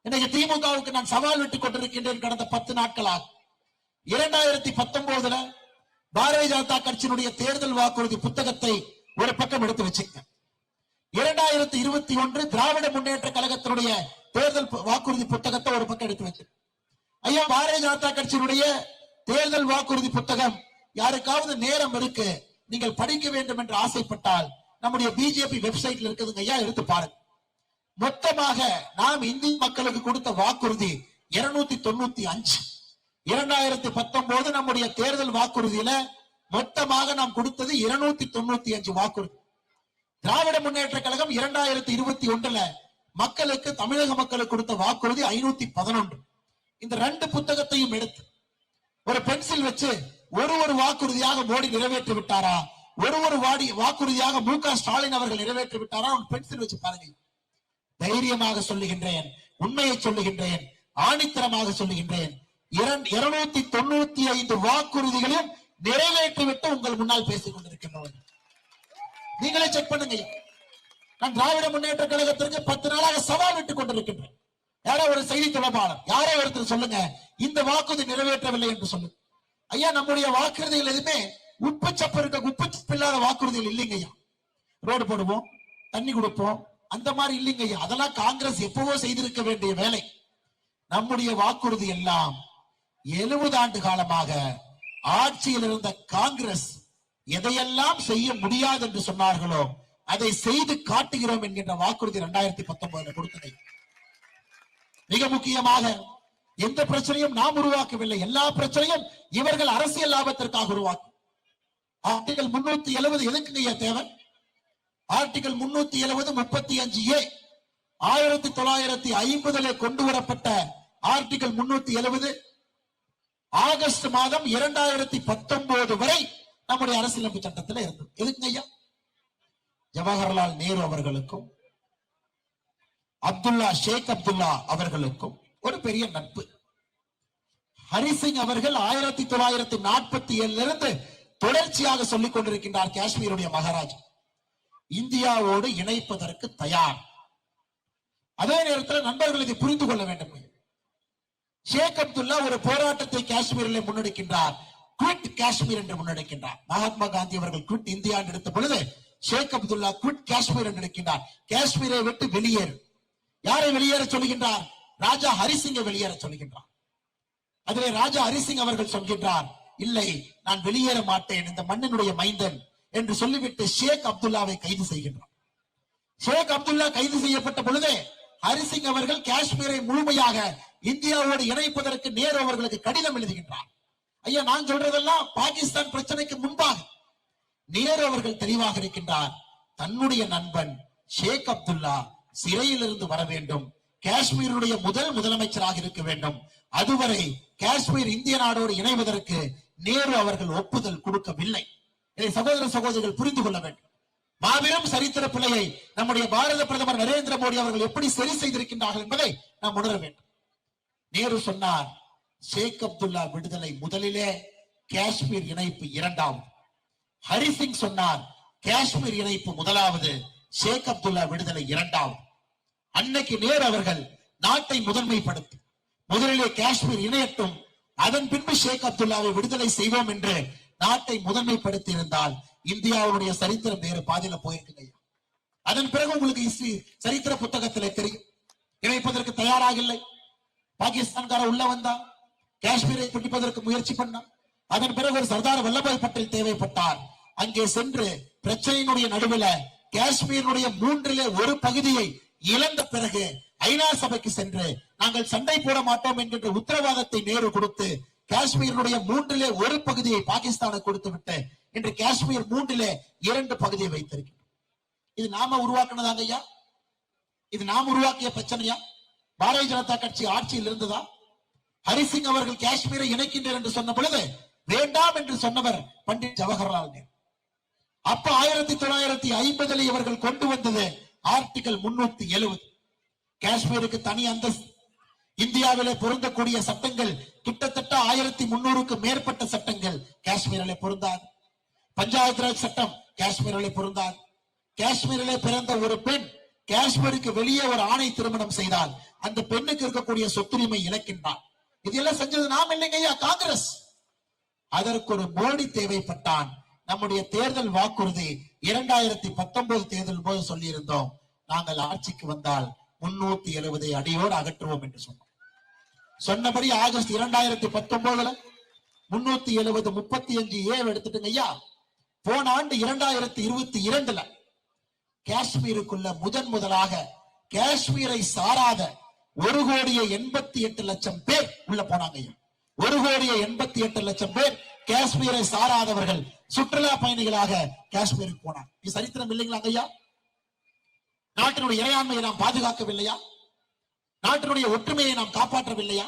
இன்னைக்கு திமுகவுக்கு நான் சவால் விட்டுக் கொண்டிருக்கின்றேன். கடந்த 10 நாட்களாக 2019 பாரதிய ஜனதா கட்சியினுடைய தேர்தல் வாக்குறுதி புத்தகத்தை ஒரு பக்கம் எடுத்து வச்சுங்க. 2021 திராவிட முன்னேற்ற கழகத்தினுடைய தேர்தல் வாக்குறுதி புத்தகத்தை ஒரு பக்கம் எடுத்து வச்சு ஐயா. பாரதிய ஜனதா கட்சியினுடைய தேர்தல் வாக்குறுதி புத்தகம் யாருக்காவது நேரம் இருக்கு, நீங்கள் படிக்க வேண்டும் என்று ஆசைப்பட்டால் நம்முடைய பிஜேபி வெப்சைட்ல இருக்குதுங்க ஐயா, எடுத்து பாருங்க. மொத்தமாக நாம் இந்திய மக்களுக்கு கொடுத்த வாக்குறுதி 295. 2019 நம்முடைய தேர்தல் வாக்குறுதியில மொத்தமாக நாம் கொடுத்தது 295 வாக்குறுதி. திராவிட முன்னேற்ற கழகம் 2021 மக்களுக்கு, தமிழக மக்களுக்கு கொடுத்த வாக்குறுதி 511. இந்த 2 புத்தகத்தையும் எடுத்து ஒரு பென்சில் வச்சு ஒரு வாக்குறுதியாக மோடி நிறைவேற்றி விட்டாரா, ஒரு வாக்குறுதியாக மு.க. ஸ்டாலின் அவர்கள் நிறைவேற்றி விட்டாரா, பென்சில் வச்சு பாருங்க. தைரியமாக சொல்லுகின்றேன், உண்மையை சொல்லுகின்றேன், ஆணித்தரமாக சொல்லுகின்றேன், 295 வாக்குறுதிகளையும் நிறைவேற்றிவிட்டு உங்கள் முன்னால் பேசிக் கொண்டிருக்கின்றோம். நீங்களே செக் பண்ணுங்க. நான் திராவிட முன்னேற்ற கழகத்திற்கு 10 நாளாக சவால் விட்டுக் கொண்டிருக்கின்றேன். யாரோ ஒரு செய்தி தொடர்பாளர், யாரோ ஒருத்தர் சொல்லுங்க இந்த வாக்குறுதி நிறைவேற்றவில்லை என்று சொல்லுங்க ஐயா. நம்முடைய வாக்குறுதிகள் எதுவுமே உப்பு சப்பு இல்லாத வாக்குறுதிகள் இல்லைங்க ஐயா. ரோடு போடுவோம், தண்ணி கொடுப்போம், அந்த மாதிரி இல்லைங்க ஐயா. அதெல்லாம் காங்கிரஸ் எப்பவோ செய்திருக்க வேண்டிய வேலை. நம்முடைய வாக்குறுதி எல்லாம் 70 ஆண்டு காலமாக ஆட்சியில் இருந்த காங்கிரஸ் எதையெல்லாம் செய்ய முடியாது என்று சொன்னார்களோ அதை செய்து காட்டுகிறோம் என்கின்ற வாக்குறுதி 2019 கொடுத்ததை. மிக முக்கியமாக எந்த பிரச்சனையும் நாம் உருவாக்கவில்லை, எல்லா பிரச்சனையும் இவர்கள் அரசியல் லாபத்திற்காக உருவாக்கும். ஆர்டிகல் 370 எதுக்குங்க தேவை? ஆர்டிகல் 370 35A 1950 கொண்டு வரப்பட்ட ஆர்டிகல் 370 ஆகஸ்ட் மாதம் 2019 வரை நம்முடைய அரசியலமைப்பு சட்டத்தில் இருந்தது. எதுக்குங்க ஐயா? ஜவஹர்லால் நேரு அவர்களுக்கும் ஷேக் அப்துல்லா அவர்களுக்கும் ஒரு பெரிய நட்பு. ஹரிசிங் அவர்கள் 1947 இருந்து தொடர்ச்சியாக சொல்லிக் கொண்டிருக்கின்றார், காஷ்மீருடைய மகாராஜா இந்தியாவோடு இணைப்பதற்கு தயார். அதே நேரத்தில் நண்பர்கள் இதை புரிந்து கொள்ள வேண்டும். ஷேக் அப்துல்லா ஒரு போராட்டத்தை காஷ்மீரில் முன்னெடுக்கின்றார், குவிட் காஷ்மீர் என்று முன்னெடுக்கின்றார். மகாத்மா காந்தி அவர்கள் குவிட் இந்தியா எடுத்த பொழுது ஷேக் அப்துல்லா குவிட் காஷ்மீர் என்று எடுக்கின்றார். காஷ்மீரை விட்டு வெளியேறு. யாரை வெளியேற சொல்லுகின்றார்? ராஜா ஹரிசிங்கை வெளியேற சொல்லுகின்றார். அதிலே ராஜா ஹரிசிங் அவர்கள் சொல்கின்றார், இல்லை நான் வெளியேற மாட்டேன், இந்த மண்ணினுடைய மைந்தன் என்று சொல்லிவிட்டு ஷேக் அப்துல்லாவை கைது செய்கின்றார். ஷேக் அப்துல்லா கைது செய்யப்பட்ட பொழுது ஹரிசிங் அவர்கள் காஷ்மீரை முழுமையாக இந்தியாவோடு இணைப்பதற்கு நேரு அவர்களுக்கு கடிதம் எழுதுகின்றார். ஐயா, நான் சொல்றதெல்லாம் பாகிஸ்தான் பிரச்சனைக்கு முன்பாக. நேரு அவர்கள் தெளிவாக இருக்கின்றார், தன்னுடைய நண்பன் ஷேக் அப்துல்லா சிறையில் இருந்து வர வேண்டும், காஷ்மீருடைய முதலமைச்சராக இருக்க வேண்டும். அதுவரை காஷ்மீர் இந்திய நாடோடு இணைவதற்கு நேரு அவர்கள் ஒப்புதல் கொடுக்கவில்லை. இதை சகோதர சகோதரிகள் புரிந்து கொள்ள வேண்டும். மாபெரும் சரித்திர பிழையை நம்முடைய பாரத பிரதமர் நரேந்திர மோடி அவர்கள் எப்படி சரி செய்திருக்கின்றார்கள் என்பதை நாம் உணர வேண்டும். நேரு சொன்னார், ஷேக் அப்துல்லா விடுதலை முதலிலே, காஷ்மீர் இணைப்பு இரண்டாவது. ஹரிசிங் சொன்னார், காஷ்மீர் இணைப்பு முதலாவது, ஷேக் அப்துல்லா விடுதலை இரண்டாவது. அன்னைக்கு நேரு அவர்கள் நாட்டை முதன்மைப்படுத்தி முதலிலே காஷ்மீர் இணையட்டும், அதன் பின்பு ஷேக் அப்துல்லாவை விடுதலை செய்வோம் என்று நாட்டை முதன்மைப்படுத்தி இருந்தால் இந்தியாவுடைய சரித்திரம் வேறு பாதையில போயிருக்குங்க. அதன் பிறகு உங்களுக்கு சரித்திர புத்தகத்திலே தெரியும், இணைப்பதற்கு தயாராக இல்லை. பாகிஸ்தான்கார உள்ள வந்தா, காஷ்மீரை பிடிப்பதற்கு முயற்சி பண்ணார். அதன் பிறகு ஒரு சர்தார் வல்லபாய் பட்டேல் தேவைப்பட்டார். அங்கே சென்று பிரச்சனையினுடைய நடுவில் காஷ்மீருடைய மூன்றிலே ஒரு பகுதியை இழந்த பிறகு ஐநா சபைக்கு சென்று நாங்கள் சண்டை போட மாட்டோம் என்கின்ற உத்தரவாதத்தை நேரு கொடுத்து காஷ்மீருடைய மூன்றிலே ஒரு பகுதியை பாகிஸ்தானுக்கு கொடுத்து விட்டு இன்று காஷ்மீர் மூன்றிலே 2 பகுதியை வைத்திருக்கிறோம். இது நாம உருவாக்குனதாங்க ஐயா? இது நாம் உருவாக்கிய பிரச்சனையா? பாரதிய ஜனதா கட்சி ஆட்சியில் இருந்ததா? ஹரிசிங் அவர்கள் காஷ்மீரை இணைக்கின்றனர் என்று சொன்ன பொழுது வேண்டாம் என்று சொன்னவர் பண்டிட் ஜவஹர்லால் நேரு. அப்ப 1950 இவர்கள் கொண்டு வந்தது ஆர்டிகல் 370, காஷ்மீருக்கு தனி அந்தஸ்து. இந்தியாவிலே பொருந்தக்கூடிய சட்டங்கள் கிட்டத்தட்ட 1300க்கு மேற்பட்ட சட்டங்கள் காஷ்மீரிலே பொருந்தாது. பஞ்சாயத்து ராஜ் சட்டம் காஷ்மீரிலே பொருந்தாது. காஷ்மீரிலே பிறந்த ஒரு பெண் காஷ்மீருக்கு வெளியே ஒரு ஆணை திருமணம் செய்தால் அந்த பெண்ணுக்கு இருக்கக்கூடிய சொத்துரிமை இழக்கின்றார். இதெல்லாம் செஞ்சது நாம் இல்லைங்க ஐயா, காங்கிரஸ். அதற்கு ஒரு மோடி தேவைப்பட்டான். நம்முடைய தேர்தல் வாக்குறுதி 2019 தேர்தல் போது சொல்லி இருந்தோம், நாங்கள் ஆட்சிக்கு வந்தால் 370 அடியோடு அகற்றுவோம் என்று சொன்னோம். சொன்னபடி ஆகஸ்ட் 2019 370 35 எடுத்துட்டுங்க ஐயா. போன ஆண்டு 2022 காஷ்மீருக்குள்ள முதலாக காஷ்மீரை சாராத 1,88,00,000 பேர் உள்ள போனாங்க ஐயா. 1,88,00,000 பேர் காஷ்மீரை சாராதவர்கள் சுற்றுலா பயணிகளாக காஷ்மீருக்கு போனாங்க. இது சரித்திரம் இல்லைங்களாங்க ஐயா? நாட்டினுடைய இறையாண்மையை நாம் பாதுகாக்கவில்லையா? நாட்டினுடைய ஒற்றுமையை நாம் காப்பாற்றவில்லையா?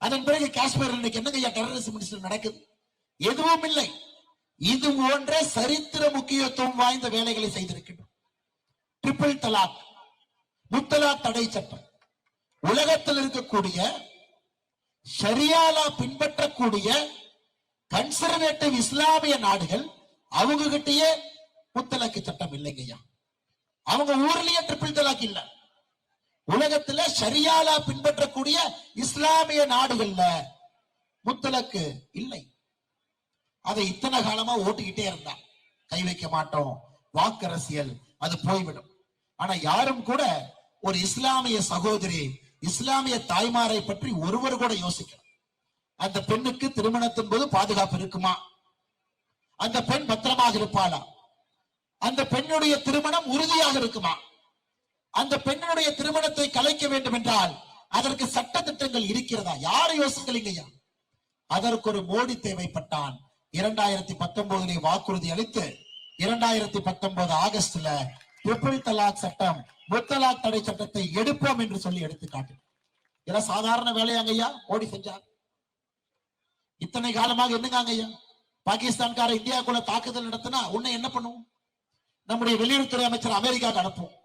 அதன் பிறகு காஷ்மீர் இன்னைக்கு என்னங்க ஐயா டெரரிசம் மினிஸ்டர் நடக்குது? எதுவும் இல்லை. இது போன்ற சரித்திர முக்கியத்துவம் வாய்ந்த வேலைகளை செய்திருக்கின்றோம். ட்ரிபிள் தலாக், முத்தலாக் தடை சட்டம், உலகத்தில் இருக்கக்கூடிய ஷரியாலா பின்பற்றக்கூடிய கன்சர்வேட்டிவ் இஸ்லாமிய நாடுகள் அவங்க கிட்டயே முத்தலாக்கு சட்டம் இல்லைங்கய்யா. அவங்க ஊர்லயே ட்ரிபிள் தலாக் இல்ல. உலகத்துல ஷரியாலா பின்பற்றக்கூடிய இஸ்லாமிய நாடுகள்ல முத்தலாக்கு இல்லை. அதை இத்தனை காலமா ஓட்டிக்கிட்டே இருந்தா கை வைக்க மாட்டோம், வாக்கு அரசியல், அது போய்விடும். ஆனா யாரும் கூட ஒரு இஸ்லாமிய சகோதரி, இஸ்லாமிய தாய்மாரை பற்றி ஒருவர் கூட யோசிக்கணும். அந்த பெண்ணுக்கு திருமணத்தின் போது பாதுகாப்பு இருக்குமா? அந்த பெண் பத்திரமாக இருப்பாளா? அந்த பெண்ணுடைய திருமணம் உறுதியாக இருக்குமா? அந்த பெண்ணுடைய திருமணத்தை கலைக்க வேண்டும் என்றால் அதற்கு சட்ட திட்டங்கள் இருக்கிறதா? யாரும் யோசிக்கலைங்கய்யா. அதற்கு ஒரு மோடி தேவைப்பட்டான். 2019 வாக்குறுதி அளித்து 2019 ஆகஸ்ட்ல ட்ரிபிள் தலாக் சட்டம், முத்தலாக் தடை சட்டத்தை எடுப்போம் என்று சொல்லி எடுத்து காட்டு. இதெல்லாம் சாதாரண வேலையாங்க ஐயா மோடி செஞ்சார். இத்தனை காலமாக என்னங்க ஐயா, பாகிஸ்தான்கார இந்தியாவுக்குள்ள தாக்குதல் நடத்தினா உன்னை என்ன பண்ணுவோம்? நம்முடைய வெளியுறவுத்துறை அமைச்சர் அமெரிக்காவுக்கு அனுப்புவோம்.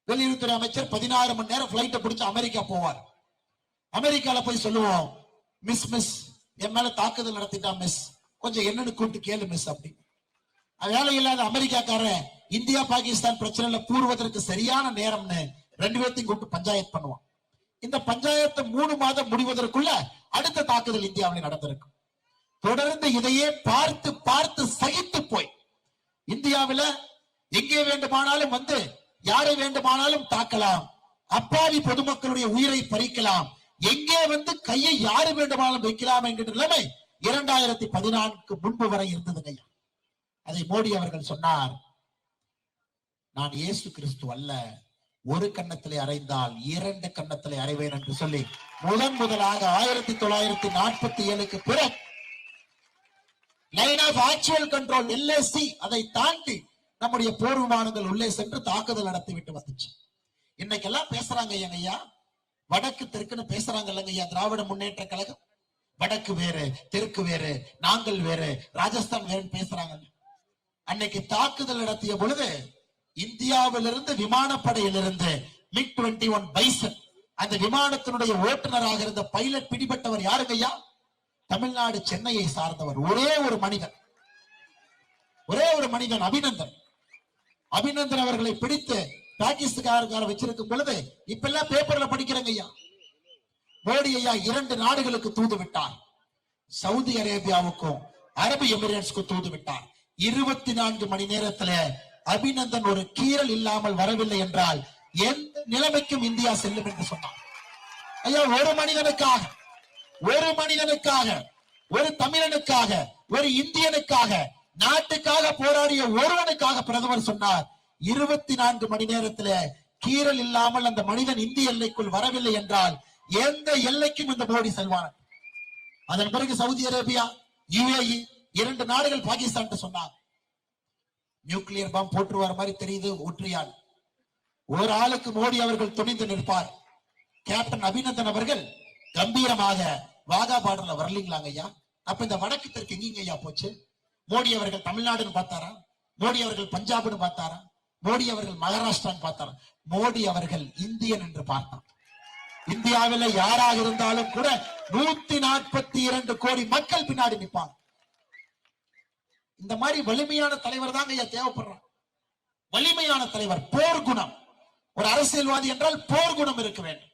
வெளியுறவுத்துறை அமைச்சர் 16 மணி நேரம் பிளைட்டை பிடிச்சு அமெரிக்கா போவார். அமெரிக்கால போய் சொல்லுவோம், மிஸ் என் மேல தாக்குதல் நடத்திட்டா மிஸ், கொஞ்சம் என்னன்னு கூப்பிட்டு கேளு மிஸ் அப்படின்னு. வேலை இல்லாத அமெரிக்காக்காரன் இந்தியா பாகிஸ்தான் பிரச்சனையில கூறுவதற்கு சரியான நேரம்னு 2 பேர்த்தையும் கூப்பிட்டு பஞ்சாயத்து பண்ணுவான். இந்த பஞ்சாயத்து 3 மாதம் முடிவதற்குள்ள அடுத்த தாக்குதல் இந்தியாவில் நடந்திருக்கும். தொடர்ந்து இதையே பார்த்து பார்த்து சகித்து போய் இந்தியாவில எங்கே வேண்டுமானாலும் வந்து யாரை வேண்டுமானாலும் தாக்கலாம், அப்பாவி பொதுமக்களுடைய உயிரை பறிக்கலாம், எங்கே வந்து கையை யாரு வேண்டுமானாலும் வைக்கலாம் என்கிற நிலைமை 2014 முன்பு வரை இருந்ததுங்க. அதை மோடி அவர்கள் சொன்னார், நான் இயேசு கிறிஸ்து அல்ல, ஒரு கன்னத்திலே அறைந்தால் 2 கன்னத்திலே அறைவேன் என்று சொல்லி முதலாக 1947க்கு பிறகு line of actual control LAC அதை தாண்டி நம்முடைய போர் விமானங்கள் உள்ளே சென்று தாக்குதல் நடத்திவிட்டு வந்துச்சு. இன்னைக்கெல்லாம் பேசுறாங்க ஐயா, வடக்கு தெற்குன்னு பேசுறாங்க இல்லைங்க ஐயா திராவிட முன்னேற்ற கழகம். வடக்கு வேறு, தெற்கு வேறு, நாங்கள் வேறு, ராஜஸ்தான் வேறுன்னு பேசுறாங்க. அன்னைக்கு தாக்குதல் நடத்திய பொழுது இந்தியாவிலிருந்து விமானப்படையிலிருந்து மிக் 21 பைசன் அந்த விமானத்தினுடைய ஓட்டுநராக இருந்த பைலட் பிடிபட்டவர் யாருங்கய்யா? தமிழ்நாடு சென்னையை சார்ந்தவர். ஒரே ஒரு மனிதன் அபிநந்தன். அபிநந்தன் அவர்களை பிடித்து பாகிஸ்தான்கார வச்சிருக்கும் பொழுது இப்ப எல்லாம் பேப்பர்ல படிக்கிறேங்க ஐயா. மோடி ஐயா 2 நாடுகளுக்கு தூது விட்டார். சவுதி அரேபியாவுக்கும் அரபு எமிரேட்ஸ்க்கும் தூது விட்டார். 24 மணி நேரத்துல அபிநந்தன் ஒரு கீறல் இல்லாமல் வரவில்லை என்றால் எந்த நிலைமைக்கும் இந்தியா செல்லும் என்று சொன்னார். ஐயா, ஒரு மனிதனுக்காக, ஒரு தமிழனுக்காக, ஒரு இந்தியனுக்காக, நாட்டுக்காக போராடிய ஒருவனுக்காக பிரதமர் சொன்னார், 24 மணி நேரத்துல கீறல் இல்லாமல் அந்த மனிதன் இந்திய எல்லைக்குள் வரவில்லை என்றால் எந்த எல்லைக்கும் இந்த மோடி செல்வான். அதன் பிறகு சவுதி அரேபியா, UAE 2 நாடுகள் பாகிஸ்தான் சொன்னார். நியூக்ளியர் பாம் போட்டுருவார் மாதிரி தெரியுது. ஒற்றையாள் ஒரு ஆளுக்கு மோடி அவர்கள் துணிந்து நிற்பார். கேப்டன் அபிநந்தன் அவர்கள் கம்பீரமாக வாகா பார்டர்ல வரலீங்களாங்க ஐயா. அப்ப இந்த வடக்கு தெற்கு எங்கீங்க ஐயா போச்சு? மோடி அவர்கள் தமிழ்நாடுன்னு பார்த்தாரா? மோடி அவர்கள் பஞ்சாப்னு பார்த்தாரா? மோடி அவர்கள் மகாராஷ்டிரான்னு பார்த்தாரா? மோடி அவர்கள் இந்தியன் என்று பார்த்தார். இந்தியாவில் யாராக இருந்தாலும் கூட 142 கோடி மக்கள் பின்னாடி நிற்பாங்க. இந்த மாதிரி வலிமையான தலைவர் தாங்க ஐயா தேவைப்படுறான். வலிமையான தலைவர், போர் குணம். ஒரு அரசியல்வாதி என்றால் போர் குணம் இருக்க வேண்டும்.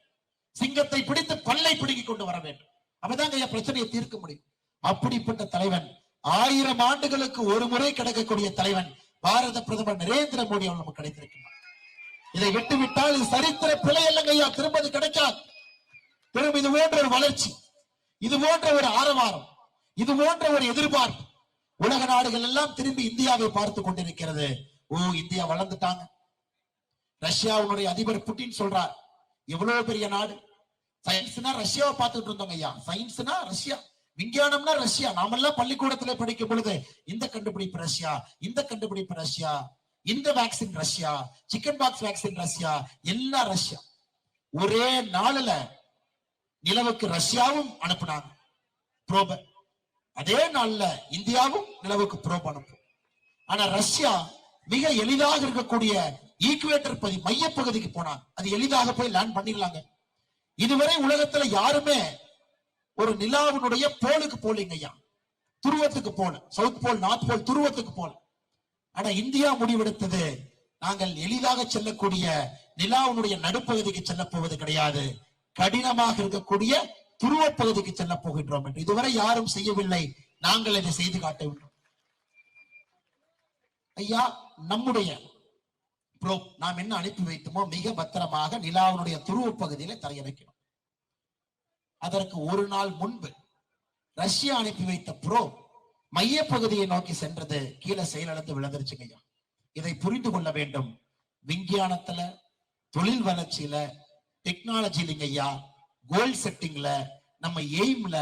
சிங்கத்தை பிடித்து பல்லை பிடுங்கிக் கொண்டு வர வேண்டும். அப்பதாங்க ஐயா பிரச்சனையை தீர்க்க முடியும். அப்படிப்பட்ட தலைவன் 1000 ஆண்டுகளுக்கு ஒரு முறை கிடைக்கக்கூடிய தலைவன் பாரத பிரதமர் நரேந்திர மோடி அவர் நமக்கு கிடைத்திருக்கிறார். இதை விட்டுவிட்டால் இது சரித்திர பிழை இல்லைங்க ஐயா, திரும்ப கிடைக்காது. திரும்ப இது போன்ற ஒரு வளர்ச்சி, இது போன்ற ஒரு ஆரவாரம், இது போன்ற ஒரு எதிர்பார்ப்பு உலக நாடுகள் எல்லாம் திரும்பி இந்தியாவை பார்த்து கொண்டிருக்கிறது. ஓ, இந்தியா வளர்ந்துட்டாங்க. ரஷ்யாவுடைய அதிபர் புட்டின் சொல்றார், எவ்வளவு பெரிய நாடு. சயின்ஸ்னா ரஷ்யாவை பார்த்துட்டு இருந்தோங்க ஐயா. சயின்ஸ்னா ரஷ்யா, விஞ்ஞானம்னா ரஷ்யா. நாமெல்லாம் பள்ளிக்கூடத்துல படிக்கும் பொழுது இந்த கண்டுபிடிப்பு ரஷ்யா, இந்த கண்டுபிடிப்பு ரஷ்யா, இந்த vaccine Russia, chicken box vaccine Russia, எல்லாம் ரஷ்யா. ஒரே நாளில நிலவுக்கு ரஷ்யாவும் அனுப்புனாங்க ப்ரோப. அதே நாள்ல இந்தியாவும் நிலவுக்கு ப்ரோப் அனுப்பும். ஆனா ரஷ்யா மிக எளிதாக இருக்கக்கூடிய ஈக்குவேட்டர் மையப்பகுதிக்கு போனாங்க. அது எளிதாக போய் லேண்ட் பண்ணிடலாங்க. இதுவரை உலகத்துல யாருமே ஒரு நிலாவினுடைய போலுக்கு போலீங்க ஐயா, துருவத்துக்கு போல, சவுத் போல், நார்த் போல், துருவத்துக்கு போல. ஆனா இந்தியா முடிவெடுத்தது, நாங்கள் எளிதாக செல்லக்கூடிய நிலாவினுடைய நடுப்பகுதிக்கு செல்ல போவது கிடையாது, கடினமாக இருக்கக்கூடிய துருவ பகுதிக்கு செல்ல போகின்றோம் என்று இதுவரை யாரும் செய்யவில்லை. நாங்கள் இதை செய்து காட்ட வேண்டும் ஐயா. நம்முடைய ப்ரோப் நாம் என்ன அனுப்பி வைத்தோமோ மிக பத்திரமாக நிலாவினுடைய துருவ பகுதியில தரையிறக்கணும். அதற்கு ஒரு நாள் முன்பு ரஷ்யா அனுப்பி வைத்த ப்ரோப் மைய பகுதியை நோக்கி சென்றது, கீழே செயலிழந்து விழுந்துருச்சுங்க ஐயா. இதை புரிந்து கொள்ள வேண்டும். விஞ்ஞானத்துல, தொழில் வளர்ச்சியில, டெக்னாலஜிலிங்க ஐயா, கோல் செட்டிங்ல, நம்ம எய்ம்ல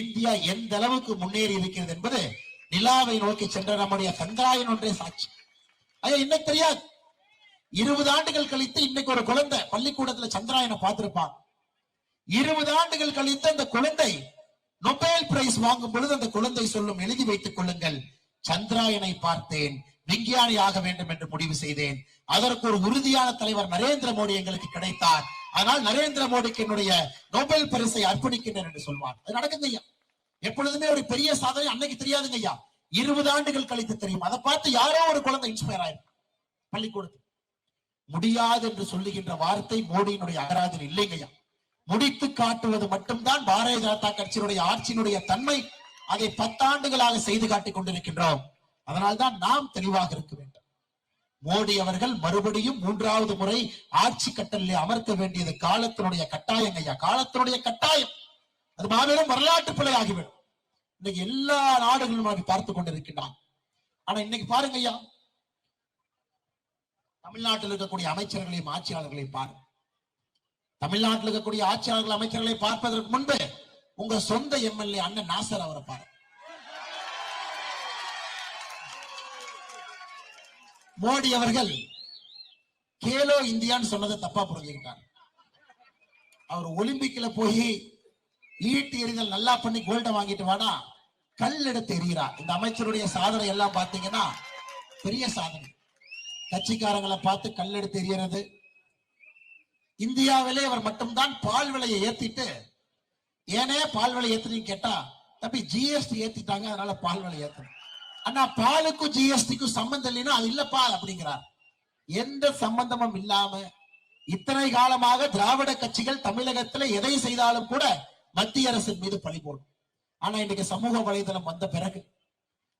இந்தியா எந்த அளவுக்கு முன்னேறி இருக்கிறது என்பது நிலாவை நோக்கி சென்ற நம்முடைய சந்திராயன் ஒன்றே சாட்சி. ஐயா, இன்னைக்கு தெரியாது. 20 ஆண்டுகள் கழித்து இன்னைக்கு ஒரு குழந்தை பள்ளிக்கூடத்துல சந்திராயனை பார்த்திருப்பான். 20 ஆண்டுகள் கழித்து அந்த குழந்தை நோபேல் பிரைஸ் வாங்கும் பொழுது அந்த குழந்தை சொல்லும், எழுதி வைத்துக் கொள்ளுங்கள், சந்திராயனை பார்த்தேன், விஞ்ஞானி ஆக வேண்டும் என்று முடிவு செய்தேன். அதற்கு ஒரு உறுதியான தலைவர் நரேந்திர மோடி எங்களுக்கு கிடைத்தார். ஆனால் நரேந்திர மோடிக்கு என்னுடைய நோபல் பரிசை அர்ப்பணிக்கின்றேன் என்று சொல்வார். அது நடக்குங்க ஐயா. எப்பொழுதுமே ஒரு பெரிய சாதனை அன்னைக்கு தெரியாதுங்க ஐயா, 20 ஆண்டுகள் கழித்து தெரியும். அதை பார்த்து யாரோ ஒரு குழந்தை இன்ஸ்பயர் ஆயிருக்கும் பள்ளிக்கூடத்தில். முடியாது என்று சொல்லுகின்ற வார்த்தை மோடியினுடைய அகராதில் இல்லைங்க ஐயா. முடித்து காட்டுவது மட்டும்தான் பாரதிய ஜனதா கட்சியினுடைய ஆட்சியினுடைய தன்மை. அதை 10 ஆண்டுகளாக செய்து காட்டிக் கொண்டிருக்கின்றோம். அதனால்தான் நாம் தெளிவாக இருக்க வேண்டும். மோடி அவர்கள் மறுபடியும் 3வது முறை ஆட்சி கட்டலில் அமர்த்த வேண்டியது காலத்தினுடைய கட்டாயம் ஐயா, காலத்தினுடைய கட்டாயம். அது மாபெரும் வரலாற்று பிழை ஆகிவிடும். இன்னைக்கு எல்லா நாடுகளும் பார்த்து கொண்டிருக்கின்றான். ஆனா இன்னைக்கு பாருங்க ஐயா, தமிழ்நாட்டில் இருக்கக்கூடிய அமைச்சர்களையும் ஆட்சியாளர்களையும் பாருங்க. தமிழ்நாட்டில் இருக்கக்கூடிய ஆட்சியாளர்கள் அமைச்சர்களை பார்ப்பதற்கு முன்பு உங்க சொந்த எம்எல்ஏ அண்ணன் நாசர் அவரை பாருங்க. மோடி அவர்கள் கேலோ இந்தியான்னு சொன்னதை தப்பா புரிஞ்சுக்கிட்டார். அவர் ஒலிம்பிக்ல போய் ஈட்டி எறிதல் நல்லா பண்ணி கோல்ட வாங்கிட்டு வாடா, கல் எடுத்து எறிகிறா. இந்த அமைச்சருடைய சாதனை எல்லாம் பாத்தீங்கன்னா பெரிய சாதனை. கட்சிக்காரங்களை பார்த்து கல் எடுத்து எறிகிறது. இந்தியாவிலே அவர் மட்டும்தான் பால் விலையை ஏத்திட்டு, ஏனே பால் விலை ஏத்துறீங்க கேட்டா, தம்பி ஜிஎஸ்டி ஏத்திட்டாங்க அதனால பால் விலை ஏத்தணும். ஆனா பாலுக்கும் ஜிஎஸ்டிக்கும் சம்பந்தம் இல்லைன்னா அது இல்லப்பா அப்படிங்கிறார். எந்த சம்பந்தமும் இல்லாம இத்தனை காலமாக திராவிட கட்சிகள் தமிழகத்துல எதை செய்தாலும் கூட மத்திய அரசின் மீது பழி போடும். ஆனா இன்னைக்கு சமூக வலைதளம் வந்த பிறகு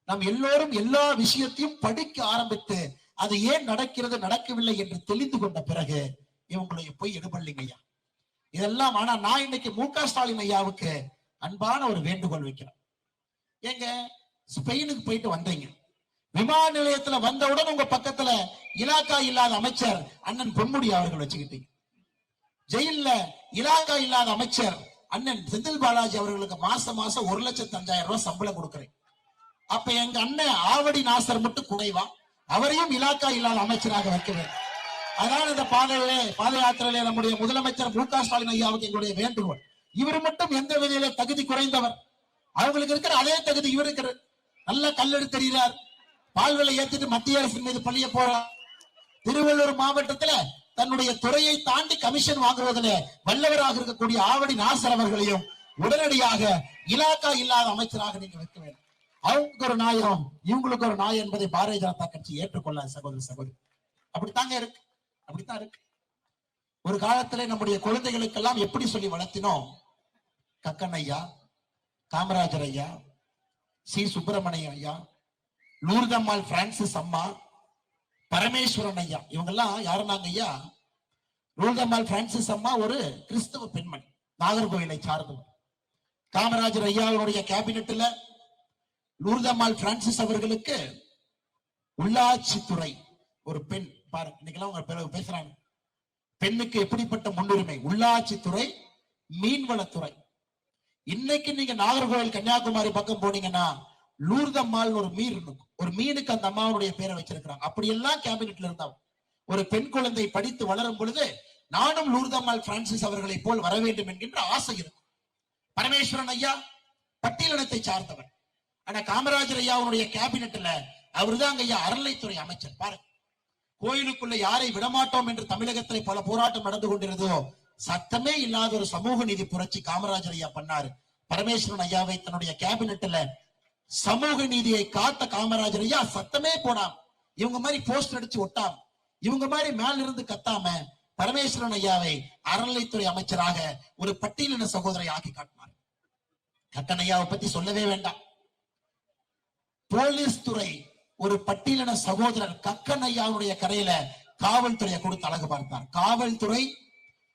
நாம் எல்லோரும் எல்லா விஷயத்தையும் படிக்க ஆரம்பித்து அது ஏன் நடக்கிறது நடக்கவில்லை என்று தெளிந்து கொண்ட பிறகு இவங்களுடைய போய் எடுபடலைங்க ஐயா இதெல்லாம். ஆனா நான் இன்னைக்கு மு.க. ஸ்டாலின் ஐயாவுக்கு அன்பான ஒரு வேண்டுகோள் வைக்கிறேன். ஏங்க ஸ்பெயினுக்கு போயிட்டு வந்தீங்க, விமான நிலையத்துல வந்தவுடன் உங்க பக்கத்துல இலாக்கா இல்லாத அமைச்சர் அண்ணன் பொன்முடி அவர்கள் வச்சுக்கிட்டீங்க. ஜெயில இலாக்கா இல்லாத அமைச்சர் அண்ணன் செந்தில் பாலாஜி அவர்களுக்கு மாசம் 1,05,000 ரூபாய் சம்பளம் கொடுக்கிறேன். அப்ப எங்க அண்ணன் ஆவடி நாசர் மட்டும் குறைவா, அவரையும் இலாக்கா இல்லாத அமைச்சராக வைக்க வேண்டும். அதான் இந்த பாத யாத்திரையிலே நம்முடைய முதலமைச்சர் மு.க. ஸ்டாலின் ஐயாவுக்கு எங்களுடைய வேண்டுகோள். இவர் மட்டும் எந்த வகையில தகுதி குறைந்தவர், அவங்களுக்கு இருக்கிற அதே தகுதி இவருக்கு. நல்ல கல்லெடு தெரிகிறார், பால் விலை ஏத்திட்டு மத்திய அரசின் மீது பள்ளிய போறார். திருவள்ளூர் மாவட்டத்துல தன்னுடைய துறையை தாண்டி கமிஷன் வாங்குவதில் வல்லவராக இருக்கக்கூடிய ஆவடி நாசர் அவர்களையும் உடனடியாக இலாக்கா இல்லாத அமைச்சராக நீங்க வைக்க வேண்டும். அவங்களுக்கு ஒரு நாயம், இவங்களுக்கு ஒரு நாயம் என்பதை பாரதிய ஜனதா கட்சி ஏற்றுக்கொள்ள சகோதர சகோதரி. அப்படித்தாங்க இருக்கு, அப்படித்தான் இருக்கு. ஒரு காலத்துல நம்முடைய குழந்தைகளுக்கெல்லாம் எப்படி சொல்லி வளர்த்தினோம்? கக்கன் ஐயா, காமராஜர் ஐயா, சி சுப்பிரமணியம் ஐயா, லூர்தம்மாள் பிரான்சிஸ் அம்மா, பரமேஸ்வரன் ஐயா, இவங்க எல்லாம் யாருன்னாங்க ஐயா? லூர்தம்மாள் பிரான்சிஸ் அம்மா ஒரு கிறிஸ்தவ பெண்மணி, நாகர்கோவிலை சார்ந்தவர். காமராஜர் ஐயாவுடைய கேபினெட்ல லூர்தம்மாள் பிரான்சிஸ் அவர்களுக்கு உள்ளாட்சித்துறை ஒரு பெண், பாருங்க இன்னைக்கெல்லாம் உங்க பேசுறாங்க, பெண்ணுக்கு எப்படிப்பட்ட முன்னுரிமை, உள்ளாட்சித்துறை, மீன்வளத்துறை. இன்னைக்கு நீங்க நாகர்கோவில் கன்னியாகுமரி பக்கம் போனீங்கன்னா லூர்தம்மாள் ஒரு மீன் இருக்கும், ஒரு மீனுக்கு அந்த அம்மாவுடைய பேரை வச்சிருக்கிறாங்க. அப்படி எல்லாம் கேபினெட்ல இருந்தாங்க. ஒரு பெண் குழந்தை படித்து வளரும் பொழுது நானும் லூர்தம்மாள் பிரான்சிஸ் அவர்களை போல் வர வேண்டும் என்கின்ற ஆசை இருக்கும். பரமேஸ்வரன் ஐயா பட்டியலினத்தை சார்ந்தவர். ஆனா காமராஜர் ஐயாவுடைய கேபினெட்ல அவருதான் ஐயா அறநிலைத்துறை அமைச்சர். பாருங்க, கோயிலுக்குள்ள யாரை விடமாட்டோம் என்று தமிழகத்திலே பல போராட்டம் நடந்து கொண்டிருந்தோ சத்தமே இல்லாத ஒரு சமூக நீதி புரட்சி காமராஜர் ஐயா பண்ணாரு. பரமேஸ்வரன் ஐயாவை தன்னுடைய கேபினெட்ல சமூக நீதியை காத்த காமராஜர் ஐயா சத்தமே போடாம, இவங்க மாதிரி போஸ்டர் அடிச்சு ஒட்டாம, இவங்க மாதிரி மேல இருந்து கத்தாம பரமேஸ்வரன் ஐயாவை அறநிலைத்துறை அமைச்சராக ஒரு பட்டியலின சகோதரை ஆக்கி காட்டினார். கக்கன் ஐயாவை பத்தி சொல்லவே வேண்டாம். போலீஸ் துறை ஒரு பட்டியலின சகோதரர் கக்கன் ஐயாவுடைய கரையில காவல்துறையை கொடுத்து அழகு பார்த்தார். காவல்துறை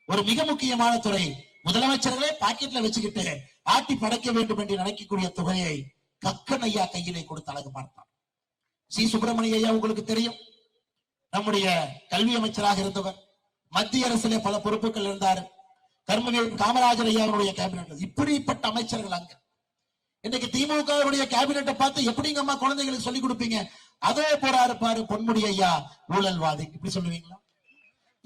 ஒரு மிக முக்கியமான துறை. முதலமைச்சர்களே பாக்கெட்ல வச்சுக்கிட்டு ஆட்டி படைக்க வேண்டும் என்று நினைக்கக்கூடிய தொகையை கக்கன் ஐயா கையிலே கொடுத்து அழகு பார்த்தார். சி சுப்பிரமணிய ஐயா உங்களுக்கு தெரியும், நம்முடைய கல்வி அமைச்சராக இருந்தவர், மத்திய அரசிலே பல பொறுப்புகள் இருந்தார். கர்மவீரன் காமராஜர் ஐயாவுடைய கேபினெட். இப்படிப்பட்ட அமைச்சர்கள் அங்க. இன்னைக்கு திமுகவுடைய கேபினெட்டை பார்த்து எப்படிங்க அம்மா குழந்தைகளுக்கு சொல்லிக் கொடுப்பீங்க? அதே போறாரு பாரு பொன்முடி ஐயா ஊழல்வாதி, இப்படி சொல்லுவீங்களா?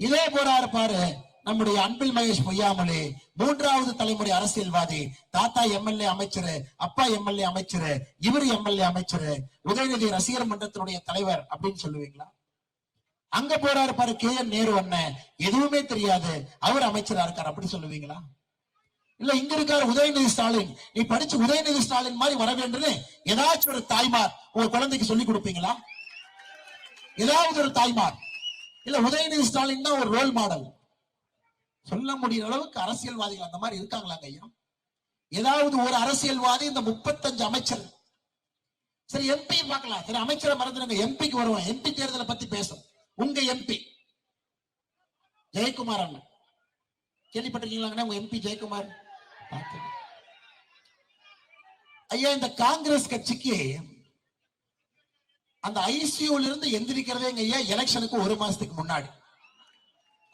இதே போறாரு பாரு நம்முடைய அன்பில் மகேஷ் பொய்யாமலே, மூன்றாவது தலைமுறை அரசியல்வாதி, தாத்தா எம்எல்ஏ அமைச்சரு, அப்பா எம்எல்ஏ அமைச்சரு, இவர் எம்எல்ஏ அமைச்சரு, உதயநிதி ரசிகர் மன்றத்தினுடைய தலைவர் அப்படின்னு சொல்லுவீங்களா? அங்க போறாரு பாரு கே.என். நேரு அண்ணன், எதுவுமே தெரியாது, அவர் அமைச்சரா இருக்காரு, அப்படி சொல்லுவீங்களா? இல்ல இங்க இருக்காரு உதயநிதி ஸ்டாலின், நீ படிச்சு உதயநிதி ஸ்டாலின் மாதிரி வர வேண்டும் ஏதாச்சும் ஒரு தாய்மார் உங்க குழந்தைக்கு சொல்லி கொடுப்பீங்களா? ஏதாவது ஒரு தாய்மார் இல்ல உதயநிதி ஸ்டாலின் தான் ஒரு ரோல் மாடல் சொல்ல முடியுற அளவுக்கு அரசியல்வாதிகள் அந்த மாதிரி இருக்காங்களாங்க ஐயா? ஏதாவது ஒரு அரசியல்வாதி இந்த 35 அமைச்சர், சரி எம்பி பார்க்கலாம், சரி அமைச்சரை மறந்துடுங்க, எம்பிக்கு வருவோம். எம்பி தேர்தலை பத்தி பேசும். உங்க எம்பி ஜெயக்குமார் அண்ணன் கேள்விப்பட்டிருக்கீங்களா? உங்க எம்பி ஜெயக்குமார் ஐயா, இந்த காங்கிரஸ் கட்சிக்கு அந்த ஐசியூல இருந்து எந்திரிக்கிறதே ஐயா எலெக்ஷனுக்கு 1 மாசத்துக்கு முன்னாடி.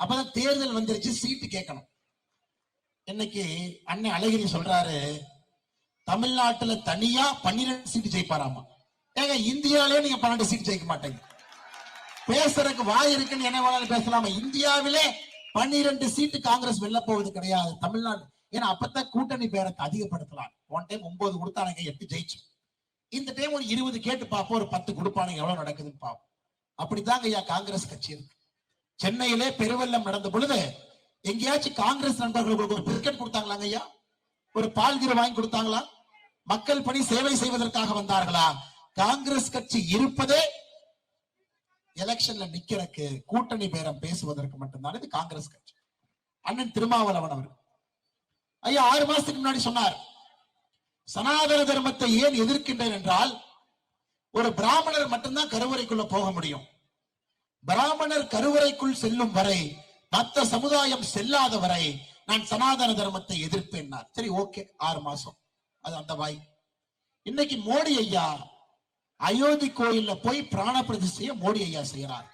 அப்பதான் தேர்தல் வந்துருச்சு, சீட்டு கேட்கணும். இன்னைக்கு அண்ணன் அழகிரி சொல்றாரு, தமிழ்நாட்டுல தனியா 12 சீட்டு ஜெயிப்பாராமா. ஏங்க இந்தியாவிலே நீங்க 12 சீட்டு ஜெயிக்க மாட்டீங்க. பேசுறதுக்கு வாய் இருக்குன்னு என்ன வேணாலும் பேசலாமா? இந்தியாவிலே 12 சீட்டு காங்கிரஸ் வெல்ல போவது கிடையாது. தமிழ்நாடு ஏன்னா அப்பதான் கூட்டணி பேரத்தை அதிகப்படுத்தலாம். ஒன் டைம் 9 கொடுத்தானுங்க, 8 ஜெயிச்சு. இந்த டைம் ஒரு 20 கேட்டு பார்ப்போம், ஒரு 10 கொடுப்பானுங்க, எவ்வளவு நடக்குதுன்னு பார்ப்போம். அப்படித்தாங்க ஐயா காங்கிரஸ் கட்சி இருக்கு. சென்னையிலே பெருவெள்ளம் நடந்த பொழுது எங்கேயாச்சும் காங்கிரஸ் நண்பர்களுக்கு ஒரு பிஸ்கட் கொடுத்தாங்களாங்க ஐயா? ஒரு பால்கிற வாங்கி கொடுத்தாங்களா? மக்கள் பணி சேவை செய்வதற்காக வந்தார்களா? காங்கிரஸ் கட்சி இருப்பதே எலெக்ஷன்ல நிக்கிறதுக்கு, கூட்டணி பேரம் பேசுவதற்கு மட்டும்தான். இது காங்கிரஸ் கட்சி. அண்ணன் திருமாவளவன் அவர்கள் ஐயா 6 மாசத்துக்கு முன்னாடி சொன்னார், சனாதன தர்மத்தை ஏன் எதிர்க்கின்றேன் என்றால், ஒரு பிராமணர் மட்டும்தான் கருவறைக்குள்ள போக முடியும். பிராமணர் கருவறைக்குள் செல்லும் வரை, மற்ற சமுதாயம் செல்லாத வரை நான் சனாதன தர்மத்தை எதிர்ப்பேன். சரி, ஓகே, 6 மாசம் அது அந்த வாய். இன்னைக்கு மோடி ஐயா அயோத்தி கோயில்ல போய் பிராண பிரதிஷ்டையை மோடி ஐயா செய்யறார்.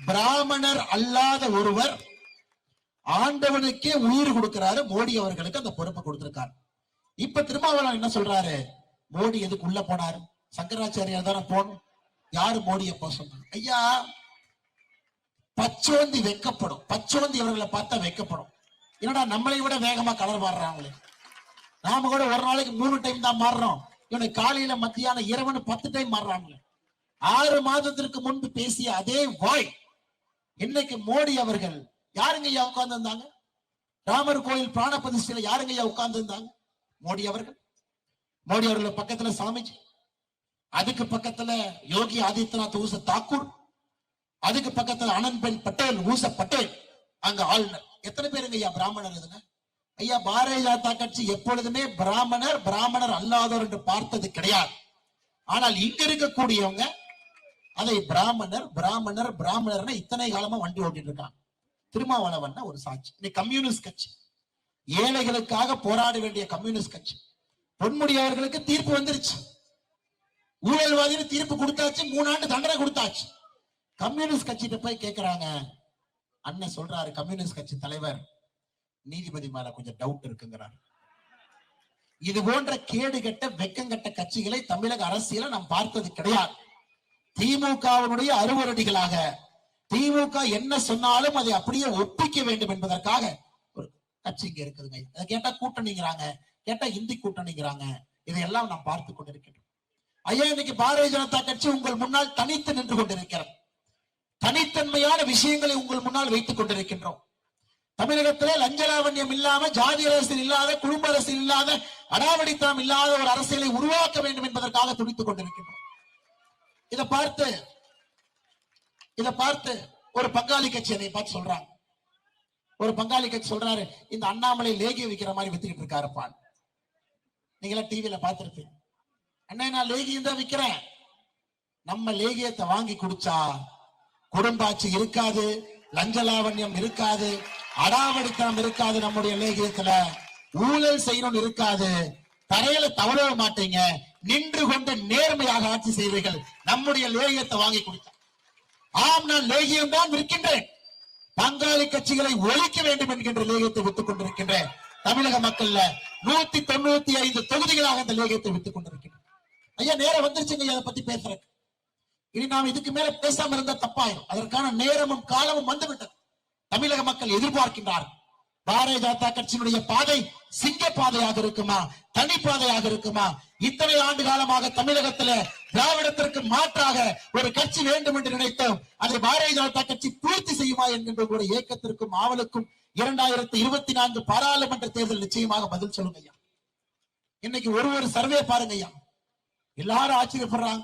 பிராமணர் அல்லாத ஒருவர் ஆண்டவனுக்கே உயிர் கொடுக்கிறாரு. மோடி அவர்களுக்கு அந்த பொறுப்பை கொடுத்திருக்காரு. இப்ப திருமாவளவன் என்ன சொல்றாரு? மோடி எதுக்கு உள்ள போனாரு? சங்கராச்சாரியார் தானே போகணும். யாரு மோடியை போக சொன்னாங்க? ஐயா, பச்சோந்தி வெக்கப்படும். பச்சோந்தி அவர்களை பார்த்தா வெக்கப்படும். என்னடா நம்மளை விட வேகமா கலர் மாறுறாங்களே. நாம கூட ஒரு நாளைக்கு 3 டைம் தான் மாறுறோம். இவனுக்கு காலையில மத்தியானம் இரவுன்னு 10 டைம் மாறுறாங்களே. 6 மாதத்திற்கு முன்பு பேசிய அதே வாய் இன்னைக்கு மோடி அவர்கள் யாருங்க ஐயா உட்கார்ந்து இருந்தாங்க? ராமர் கோயில் பிராண பிரதிஷ்டையில யாருங்க ஐயா உட்கார்ந்து இருந்தாங்க? மோடி அவர்கள். மோடி அவர்கள் பக்கத்துல சாமிஜி, அதுக்கு பக்கத்துல யோகி ஆதித்யநாத் ஊச தாக்கூர், அதுக்கு பக்கத்துல ஆனந்த்பென் பட்டேல் ஊச பட்டேல், அங்க ஆளுநர். எத்தனை பேருங்க ஐயா பிராமணர்? இதுங்க ஐயா பாரதிய ஜனதா கட்சி எப்பொழுதுமே பிராமணர் அல்லாதவர் என்று பார்த்தது கிடையாது. ஆனால் இங்க இருக்கக்கூடியவங்க அதை பிராமணர் இத்தனை காலமா வண்டி ஓட்டிட்டு இருக்காங்க. திருமாவளவன் ஒரு சாட்சி. இன்னைக்கு கம்யூனிஸ்ட் கட்சி, ஏழைகளுக்காக போராட வேண்டிய கம்யூனிஸ்ட் கட்சி, பொன்முடி அவர்களுக்கு தீர்ப்பு வந்துருச்சு. ஊழல்வாதின்னு தீர்ப்பு கொடுத்தாச்சு, 3 ஆண்டு தண்டனை கொடுத்தாச்சு. கம்யூனிஸ்ட் கட்சிகிட்ட போய் கேட்கிறாங்க. அண்ணன் சொல்றாரு, கம்யூனிஸ்ட் கட்சி தலைவர், நீதிபதி மேல கொஞ்சம் டவுட் இருக்குங்கிறார். இது போன்ற கேடு கட்ட வெக்கங்கட்ட கட்சிகளை தமிழக அரசியல நாம் பார்த்தது கிடையாது. திமுகவினுடைய அறுவரடிகளாக திமுக என்ன சொன்னாலும் அதை அப்படியே ஒப்பிக்க வேண்டும் என்பதற்காக ஒரு கட்சி இங்க இருக்குதுங்க. அதை கேட்டா கூட்டணிங்கிறாங்க, கேட்டா இந்தி கூட்டணிங்கிறாங்க. இதையெல்லாம் நாம் பார்த்து கொண்டிருக்கின்றோம். ஐயா, இன்னைக்கு பாரதிய ஜனதா கட்சி உங்கள் முன்னால் தனித்து நின்று கொண்டிருக்கிறது. தனித்தன்மையான விஷயங்களை உங்கள் முன்னால் வைத்துக் கொண்டிருக்கின்றோம். தமிழகத்திலே லஞ்சலாவண்யம் இல்லாம, ஜாதி அரசியல் இல்லாத, குடும்ப அரசியல் இல்லாத, அடாவடித்தனம் இல்லாத ஒரு அரசியலை உருவாக்க வேண்டும் என்பதற்காக துடித்துக் கொண்டிருக்கின்றோம். இதை பார்த்து ஒரு பங்காளி கட்சி அதை பார்த்து சொல்றாங்க. ஒரு பங்காளி கட்சி சொல்றாரு, இந்த அண்ணாமலை லேகிய விற்கிற மாதிரி வித்துக்கிட்டு இருக்காருப்பான். நீங்களா டிவியில பார்த்திருப்பீங்க. அண்ணா, நான் லேகியம் தான் விற்கிறேன். நம்ம லேகியத்தை வாங்கி குடிச்சா குடும்பாட்சி இருக்காது, லஞ்சலாவண்யம் இருக்காது, அடாவடித்தனம் இருக்காது, நம்முடைய லேகியத்துல ஊழல் செய்யணும் இருக்காது, தரையில தவற மாட்டீங்க, நின்று கொண்டு நேர்மையாக ஆட்சி செய்வீர்கள் நம்முடைய லேகியத்தை வாங்கி கொடுத்த. ஆம், நான் லேகியம் தான் விற்கின்றேன். பங்காளி கட்சிகளை ஒழிக்க வேண்டும் என்கின்ற லேகியத்தை வித்துக் கொண்டிருக்கின்றேன். தமிழக மக்கள்ல 195 தொகுதிகளாக அந்த லேகியத்தை வித்துக் கொண்டிருக்கின்றேன். ஐயா, நேரம் வந்துருச்சுங்க அதை பத்தி பேசுறேன். இனி நாம் இதுக்கு மேல பேசாம இருந்தா தப்பாயிரும். அதற்கான நேரமும் காலமும் வந்துவிட்டது. தமிழக மக்கள் எதிர்பார்க்கின்றார்கள். பாரதிய ஜனதா கட்சியினுடைய பாதை சிங்க பாதையாக இருக்குமா, தனி பாதையாக இருக்குமா? இத்தனை ஆண்டு காலமாக தமிழகத்தில் திராவிடத்திற்கு மாற்றாக ஒரு கட்சி வேண்டும் என்று நினைத்தோம். அதை பாரதிய ஜனதா கட்சி பூர்த்தி செய்யுமா என்கின்ற ஒரு ஏக்கத்திற்கும் ஆவலுக்கும் 2024 பாராளுமன்ற தேர்தல் நிச்சயமாக பதில் சொல்லுங்க ஐயா. இன்னைக்கு ஒரு சர்வே பாருங்க ஐயா, எல்லாரும் ஆச்சரியப்படுறாங்க.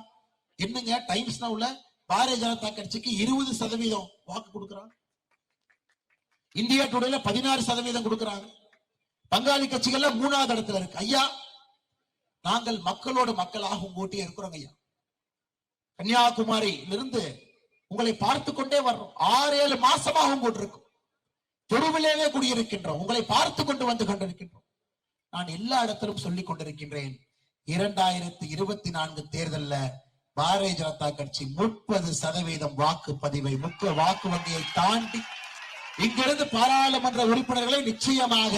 என்னங்க டைம்ஸ் நவுல பாரதிய ஜனதா கட்சிக்கு 20% வாக்கு கொடுக்கிறாங்க, இந்தியா டுடேல 16% கொடுக்கிறாங்க, பங்காளி கட்சிகள்ல 3வது இடத்துல இருக்கு. ஐயா, நாங்கள் மக்களோடு மக்களாக உங்கோட்டியே இருக்கிறோம் ஐயா. கன்னியாகுமரியிலிருந்து உங்களை பார்த்து கொண்டே வர்றோம். 6-7 மாசமாக உங்கோட்டு இருக்கும். தெருவிலேயே குடியிருக்கின்றோம். உங்களை பார்த்து கொண்டு வந்து கொண்டிருக்கின்றோம். நான் எல்லா இடத்திலும் சொல்லிக் கொண்டிருக்கின்றேன், 2024 தேர்தல்ல பாரதிய ஜனதா கட்சி 30% வாக்குப்பதிவை, வாக்கு வங்கியை தாண்டி இங்கிருந்து பாராளுமன்ற உறுப்பினர்களை நிச்சயமாக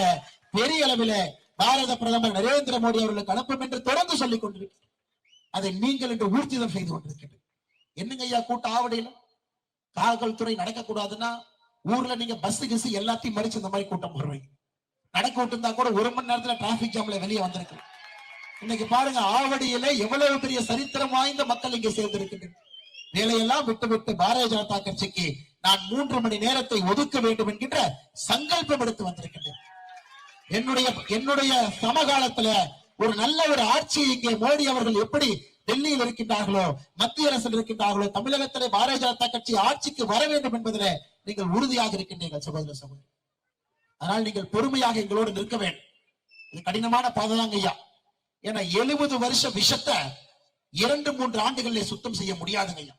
பெரிய அளவில் பாரத பிரதமர் நரேந்திர மோடி அவர்களுக்கு அனுப்பும் என்று தொடர்ந்து சொல்லிக் கொண்டிருக்கிறார். அதை நீங்கள் என்று ஊர்ஜிதம் செய்து கொண்டிருக்கிறீர்கள். என்னங்க ஐயா கூட்ட ஆவடையில காவல்துறை நடக்கக்கூடாதுன்னா ஊர்ல நீங்க பஸ் கிஸ் எல்லாத்தையும் மறிச்சு இந்த மாதிரி கூட்டம் போடுறீங்க. நடக்க விட்டுருந்தா கூட 1 மணி நேரத்துல டிராபிக் ஜாம்ல வெளியே வந்திருக்கு. இன்னைக்கு பாருங்க, ஆவடியில எவ்வளவு பெரிய சரித்திரம் வாய்ந்த மக்கள் இங்கே சேர்ந்திருக்கின்றனர். வேலையெல்லாம் விட்டு பாரதிய ஜனதா கட்சிக்கு நான் 3 மணி நேரத்தை ஒதுக்க வேண்டும் என்கின்ற சங்கல்பம் எடுத்து வந்திருக்கின்றேன். என்னுடைய சமகாலத்துல ஒரு நல்ல ஒரு ஆட்சி இங்கே மோடி அவர்கள் எப்படி டெல்லியில் இருக்கின்றார்களோ, மத்திய அரசில் இருக்கின்றார்களோ, தமிழகத்திலே பாரதிய ஜனதா கட்சி ஆட்சிக்கு வர வேண்டும் என்பதில் நீங்கள் உறுதியாக இருக்கின்றீர்கள் சகோதர சகோதரி. அதனால் நீங்கள் பொறுமையாக எங்களோடு நிற்க வேண்டும். இது கடினமான பாதைதாங்க ஐயா. ஏன்னா 70 வருஷ விஷத்தை 2-3 ஆண்டுகளிலே சுத்தம் செய்ய முடியாதுங்க ஐயா.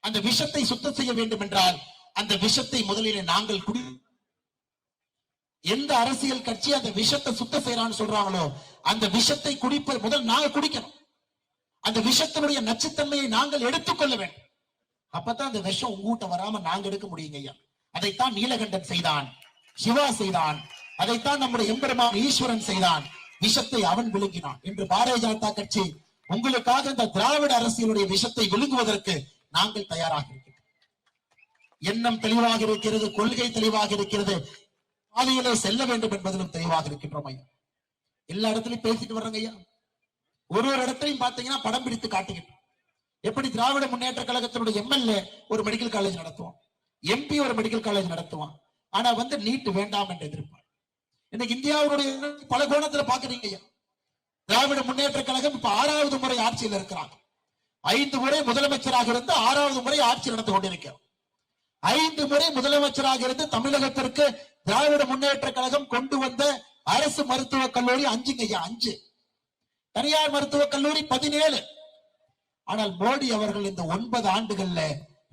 அந்த விஷத்தை சுத்தம் செய்ய வேண்டும் என்றால் அந்த விஷத்தை முதலிலே நாங்கள் எந்த அரசியல் கட்சி அந்த விஷத்தை சுத்தம் செய்யறான்னு சொல்றாங்களோ அந்த விஷத்தை குடிப்பது முதல் நாங்க குடிக்கணும். அந்த விஷத்தினுடைய நச்சுத்தன்மையை நாங்கள் எடுத்துக்கொள்ள வேண்டும். அப்பதான் அந்த விஷம் உங்கூட்ட வராம நாங்க எடுக்க முடியுங்க ஐயா. அதைத்தான் நீலகண்டன் செய்தான், சிவா செய்தான், அதைத்தான் நம்முடைய எம்பெருமான் ஈஸ்வரன் செய்தான். விஷத்தை அவன் விழுங்கினான். இன்று பாரதிய ஜனதா கட்சி உங்களுக்காக இந்த திராவிட அரசியலுடைய விஷத்தை விழுங்குவதற்கு நாங்கள் தயாராக இருக்கிறோம். எண்ணம் தெளிவாக இருக்கிறது, கொள்கை தெளிவாக இருக்கிறது, பாதையிலே செல்ல வேண்டும் என்பதிலும் தெளிவாக இருக்கின்றோம் ஐயா. எல்லா இடத்துலையும் பேசிட்டு வர்றோங்க ஐயா. ஒரு இடத்தையும் பாத்தீங்கன்னா படம் பிடித்து காட்டுகின்றோம். எப்படி திராவிட முன்னேற்ற கழகத்தினுடைய எம்எல்ஏ ஒரு மெடிக்கல் காலேஜ் நடத்துவான், எம்பி ஒரு மெடிக்கல் காலேஜ் நடத்துவான். ஆனா நீட் வேண்டாம் என்று எதிர்ப்பார். இன்னைக்கு இந்தியாவுடைய பல கோணத்துல பாக்குறீங்க ஐயா. திராவிட முன்னேற்ற கழகம் இப்ப 6வது முறை ஆட்சியில் இருக்கிறாங்க. 5 முறை முதலமைச்சராக இருந்து 6வது முறை ஆட்சி நடந்து கொண்டிருக்கிறார். 5 முறை முதலமைச்சராக இருந்து தமிழகத்திற்கு திராவிட முன்னேற்ற கழகம் கொண்டு வந்த அரசு மருத்துவக் கல்லூரி 5ங்க ஐயா, 5. தனியார் மருத்துவக் கல்லூரி 17. ஆனால் மோடி அவர்கள் இந்த 9 ஆண்டுகள்ல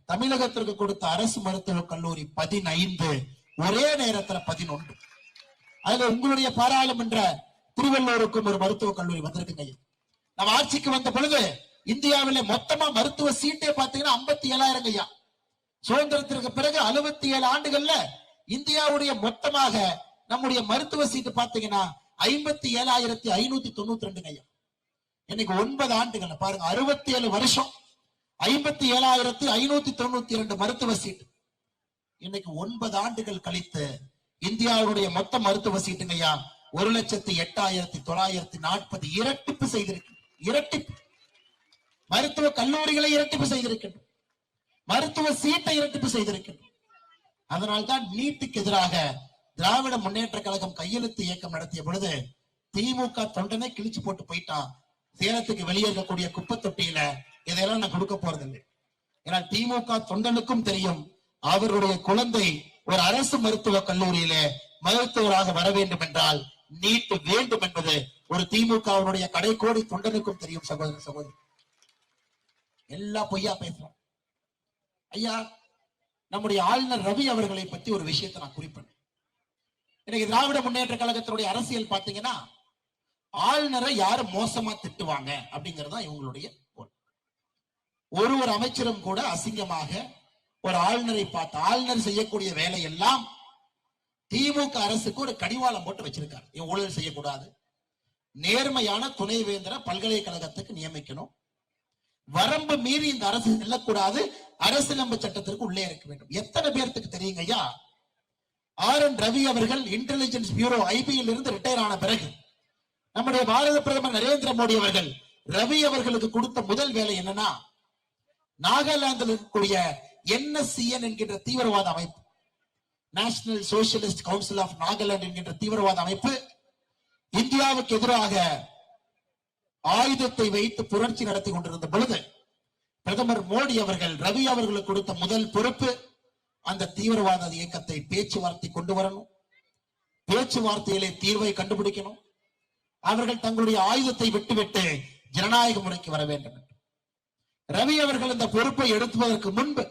தமிழகத்திற்கு கொடுத்த அரசு மருத்துவக் கல்லூரி 15, ஒரே நேரத்துல 11. அதுல உங்களுடைய பாராளுமன்ற திருவள்ளூருக்கும் ஒரு மருத்துவக் கல்லூரி வந்திருக்குங்க. நம்ம ஆட்சிக்கு வந்த பொழுது இந்தியாவில மொத்தமா மருத்துவ சீட்டே பாத்தீங்கன்னா 57,000 ஐயா. சுதந்திரத்திற்கு பிறகு 67 ஆண்டுகள்ல இந்தியாவுடைய மொத்தமாக நம்முடைய மருத்துவ சீட்டு பாத்தீங்கன்னா 57,592 ஐயா. இன்னைக்கு 9 ஆண்டுகள் பாருங்க, 67 வருஷம் 57,592 மருத்துவ சீட்டு. இன்னைக்கு 9 ஆண்டுகள் கழித்து இந்தியாவுடைய மொத்த மருத்துவ சீட்டுங்கய்யா 1,08,940 இரட்டிப்பு செய்திருக்கு. இரட்டிப்பு. மருத்துவ கல்லூரிகளை இரட்டிப்பு செய்திருக்கின்றோம், மருத்துவ சீட்டை இரட்டிப்பு செய்திருக்கின்றோம். அதனால்தான் நீட்டுக்கு எதிராக திராவிட முன்னேற்ற கழகம் கையெழுத்து இயக்கம் நடத்திய பொழுது திமுக தொண்டனை கிழிச்சு போட்டு போயிட்டான். சேலத்துக்கு வெளியே இருக்கக்கூடிய குப்பை தொட்டியில இதையெல்லாம் நான் கொடுக்க போறதில்லை. ஏன்னா திமுக தொண்டனுக்கும் தெரியும் அவருடைய குழந்தை ஒரு அரசு மருத்துவ கல்லூரியில மருத்துவராக வர வேண்டும் என்றால் நீட் வேண்டும் என்பது ஒரு திமுகவுடைய கடைக்கோடி தொண்டனுக்கும் தெரியும். சகோதர சகோதரி, எல்லாம் பொய்யா பேசுறோம் ஐயா. நம்முடைய ஆளுநர் ரவி அவர்களை பத்தி ஒரு விஷயத்தை நான் குறிப்பேன். இன்னைக்கு திராவிட முன்னேற்ற கழகத்தினுடைய அரசியல் பாத்தீங்கன்னா ஆளுநரை யாரு மோசமா திட்டுவாங்க அப்படிங்கறதா இவங்களுடைய ஒரு அமைச்சரும் கூட அசிங்கமாக ஒரு ஆளுநரை பார்த்து ஆளுநர் செய்யக்கூடிய வேலை எல்லாம் திமுக அரசுக்கு ஒரு கடிவாளம் போட்டு வச்சிருக்காரு. இவன் ஊழல் செய்யக்கூடாது, நேர்மையான துணைவேந்தரை பல்கலைக்கழகத்துக்கு நியமிக்கணும், வரம்பு மீறி இந்த அரசு செல்லக்கூடாது, அரசியலமைப்பு சட்டத்திற்கு உள்ளே இருக்க வேண்டும். எத்தனை பேருக்கு தெரியுங்க ஐயா, RN ரவி அவர்கள் இன்டெலிஜென்ஸ் பியூரோ IB-யில் இருந்து ரிட்டையர் ஆன பிறகு நம்முடைய பாரத பிரதமர் நரேந்திர மோடி அவர்கள் ரவி அவர்களுக்கு கொடுத்த முதல் வேலை என்னன்னா, நாகாலாந்தில் இருக்கக்கூடிய NSCN என்கின்ற தீவிரவாத அமைப்பு, national socialist council of Nagaland என்கின்ற தீவிரவாத அமைப்பு இந்தியாவுக்கு எதிராக ஆயுதத்தை வைத்து புரட்சி நடத்தி கொண்டிருந்த பொழுது பிரதமர் மோடி அவர்கள் ரவி அவர்களுக்கு கொடுத்த முதல் பொறுப்பு அந்த தீவிரவாத இயக்கத்தை பேச்சுவார்த்தை கொண்டு வரணும், பேச்சுவார்த்தையிலே தீர்வை கண்டுபிடிக்கணும், அவர்கள் தங்களுடைய ஆயுதத்தை விட்டுவிட்டு ஜனநாயக முறைக்கு வர வேண்டும். ரவி அவர்கள் இந்த பொறுப்பை எடுத்துவதற்கு முன்பு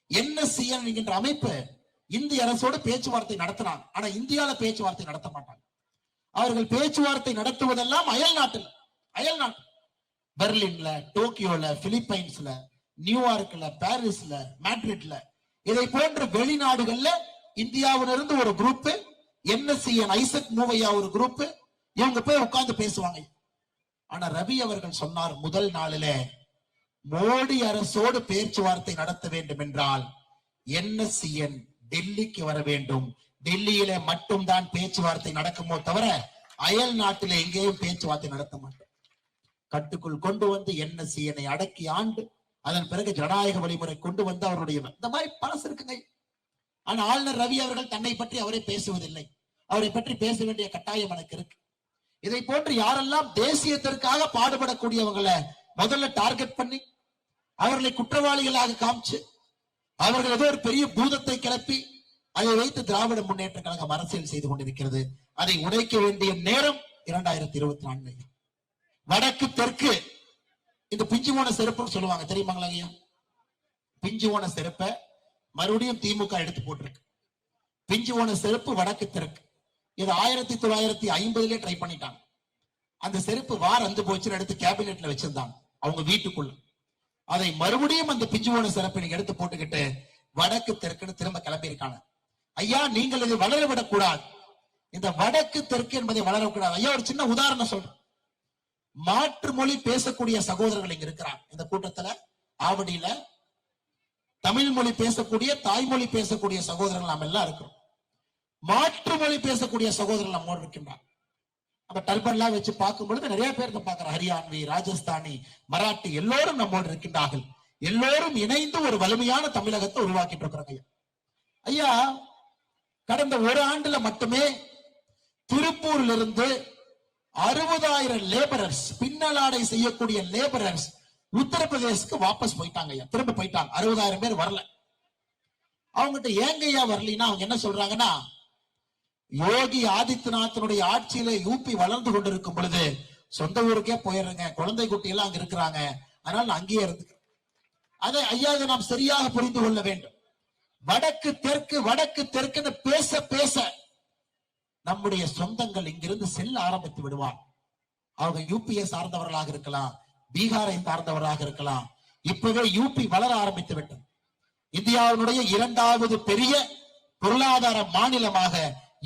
NSCN என்கின்ற அமைப்பு இந்திய அரசோடு பேச்சுவார்த்தை நடத்தினாங்க. ஆனா இந்தியாவில பேச்சுவார்த்தை நடத்த மாட்டாங்க. அவர்கள் பேச்சுவார்த்தை நடத்துவதெல்லாம் அயல் நாட்டில், பெர்லின்ல, டோக்கியோல, பிலிப்பைன்ஸ்ல, நியூயார்க்ல, பாரிஸ்ல, மேட்ரிட்ல, இதை போன்ற வெளிநாடுகள்ல இந்தியாவிலிருந்து ஒரு குரூப், NSCN ஐசக் மூவையா ஒரு குரூப், இவங்க போய் உட்கார்ந்து பேசுவாங்க. ஆனா ரவி அவர்கள் சொன்னார் முதல் நாளிலே மோடி அரசோடு பேச்சுவார்த்தை நடத்த வேண்டும் என்றால் NSCN டெல்லிக்கு வர வேண்டும். டெல்லியில மட்டும்தான் பேச்சுவார்த்தை நடக்குமோ தவிர அயல் நாட்டில எங்கேயும் பேச்சுவார்த்தை நடத்த மாட்டோம். கட்டுக்குள் கொண்டு வந்து NSCனை அடக்கி ஆண்டு அதன் பிறகு ஜனநாயக வழிமுறை கொண்டு வந்து அவருடைய இந்த மாதிரி பழசு இருக்குங்க. ஆனா ஆளுநர் ரவி அவர்கள் தன்னை பற்றி அவரே பேசுவதில்லை. அவரை பற்றி பேச வேண்டிய கட்டாயம் எனக்கு இருக்கு. இதை போன்று யாரெல்லாம் தேசியத்திற்காக பாடுபடக்கூடியவங்களை முதல்ல டார்கெட் பண்ணி அவர்களை குற்றவாளிகளாக காமிச்சு அவர்கள் ஏதோ ஒரு பெரிய பூதத்தை கிளப்பி அதை வைத்து திராவிட முன்னேற்ற கழகம் அரசியல் செய்து கொண்டிருக்கிறது. அதை உடைக்க வேண்டிய நேரம் 2024. வடக்கு தெற்கு இந்த பிஞ்சு போன செருப்புன்னு சொல்லுவாங்க, தெரியுமாங்களா ஐயா? பிஞ்சு போன செருப்பை மறுபடியும் திமுக எடுத்து போட்டிருக்கு. பிஞ்சு போன செருப்பு வடக்கு தெற்கு. இது 1950 ட்ரை பண்ணிட்டாங்க. அந்த செருப்பு அந்து போச்சுன்னு எடுத்து கேபினெட்ல வச்சிருந்தாங்க அவங்க வீட்டுக்குள்ள. அதை மறுபடியும் அந்த பிஞ்சு போன செருப்பை நீங்க எடுத்து போட்டுக்கிட்டு வடக்கு தெற்குன்னு திரும்ப கிளம்பி இருக்காங்க. ஐயா, நீங்கள் இதை வளர விடக்கூடாது. இந்த வடக்கு தெற்கு என்பதை வளரக்கூடாது. ஐயா, ஒரு சின்ன உதாரணம் சொல்றேன். மாற்று மொழி பேசக்கூடிய சகோதரர்கள் இங்க இருக்கிறாங்க. இந்த கூட்டத்துல ஆவடியில தமிழ் மொழி பேசக்கூடிய தாய்மொழி பேசக்கூடிய சகோதரர்கள் நாம் எல்லாம் இருக்கிறோம். மாற்று மொழி பேசக்கூடிய சகோதரர்கள் நம்மோடு இருக்கின்றார். நம்ம டர்பன்லாம் வச்சு பார்க்கும் பொழுது நிறைய பேர் பார்க்கிறோம். ஹரியான்வி, ராஜஸ்தானி, மராட்டி எல்லோரும் நம்மோடு இருக்கின்றார்கள். எல்லோரும் இணைந்து ஒரு வலிமையான தமிழகத்தை உருவாக்கிட்டு இருக்கிறாங்க. ஐயா, கடந்த ஒரு ஆண்டுல மட்டுமே திருப்பூர்ல இருந்து 60,000 லேபரர்ஸ், பின்னலாடை செய்யக்கூடிய லேபரர்ஸ் உத்தரப்பிரதேசுக்கு வாபஸ் போயிட்டாங்க. திரும்ப போயிட்டாங்க. 60,000 பேர் வரல. அவங்ககிட்ட ஏங்கய்யா வரலன்னா அவங்க என்ன சொல்றாங்கன்னா, யோகி ஆதித்யநாத்தினுடைய ஆட்சியில யூபி வளர்ந்து கொண்டிருக்கும் பொழுது சொந்த ஊருக்கே போயிடுறேங்க, குழந்தை குட்டி எல்லாம் அங்க இருக்கிறாங்க, அதனால அங்கேயே இருந்துக்கிறேன். அதை ஐயா நாம் சரியாக புரிந்து கொள்ள வேண்டும். வடக்கு தெற்கு வடக்கு தெற்குன்னு பேச பேச நம்முடைய சொந்தங்கள் இங்கிருந்து செல்ல ஆரம்பித்து விடுவார். அவங்க யூபியை சார்ந்தவர்களாக இருக்கலாம், பீகாரை சார்ந்தவர்களாக இருக்கலாம். இப்பவே யூபி வளர ஆரம்பித்து விட்டது. இந்தியாவினுடைய 2வது பெரிய பொருளாதார மாநிலமாக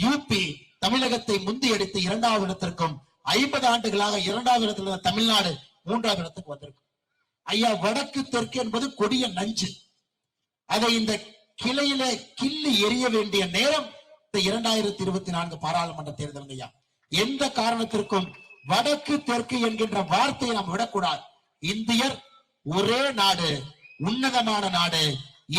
யூபி தமிழகத்தை முந்தியடித்து 2வது இடத்திற்கும் 50 ஆண்டுகளாக 2வது இடத்தில் இருந்த தமிழ்நாடு 3வது இடத்துக்கு வந்திருக்கும். ஐயா, வடக்கு தெற்கு என்பது கொடிய நஞ்சு. அதை இந்த கிளையில கிள்ளி எரிய வேண்டிய நேரம் 2024 பாராளுமன்ற தேர்தல். ஐயா, எந்த காரணத்திற்கும் வடக்கு தெற்கு என்கின்ற வார்த்தையை நாம் விடக்கூடாது. இந்தியர் ஒரே நாடு, உன்னதமான நாடு,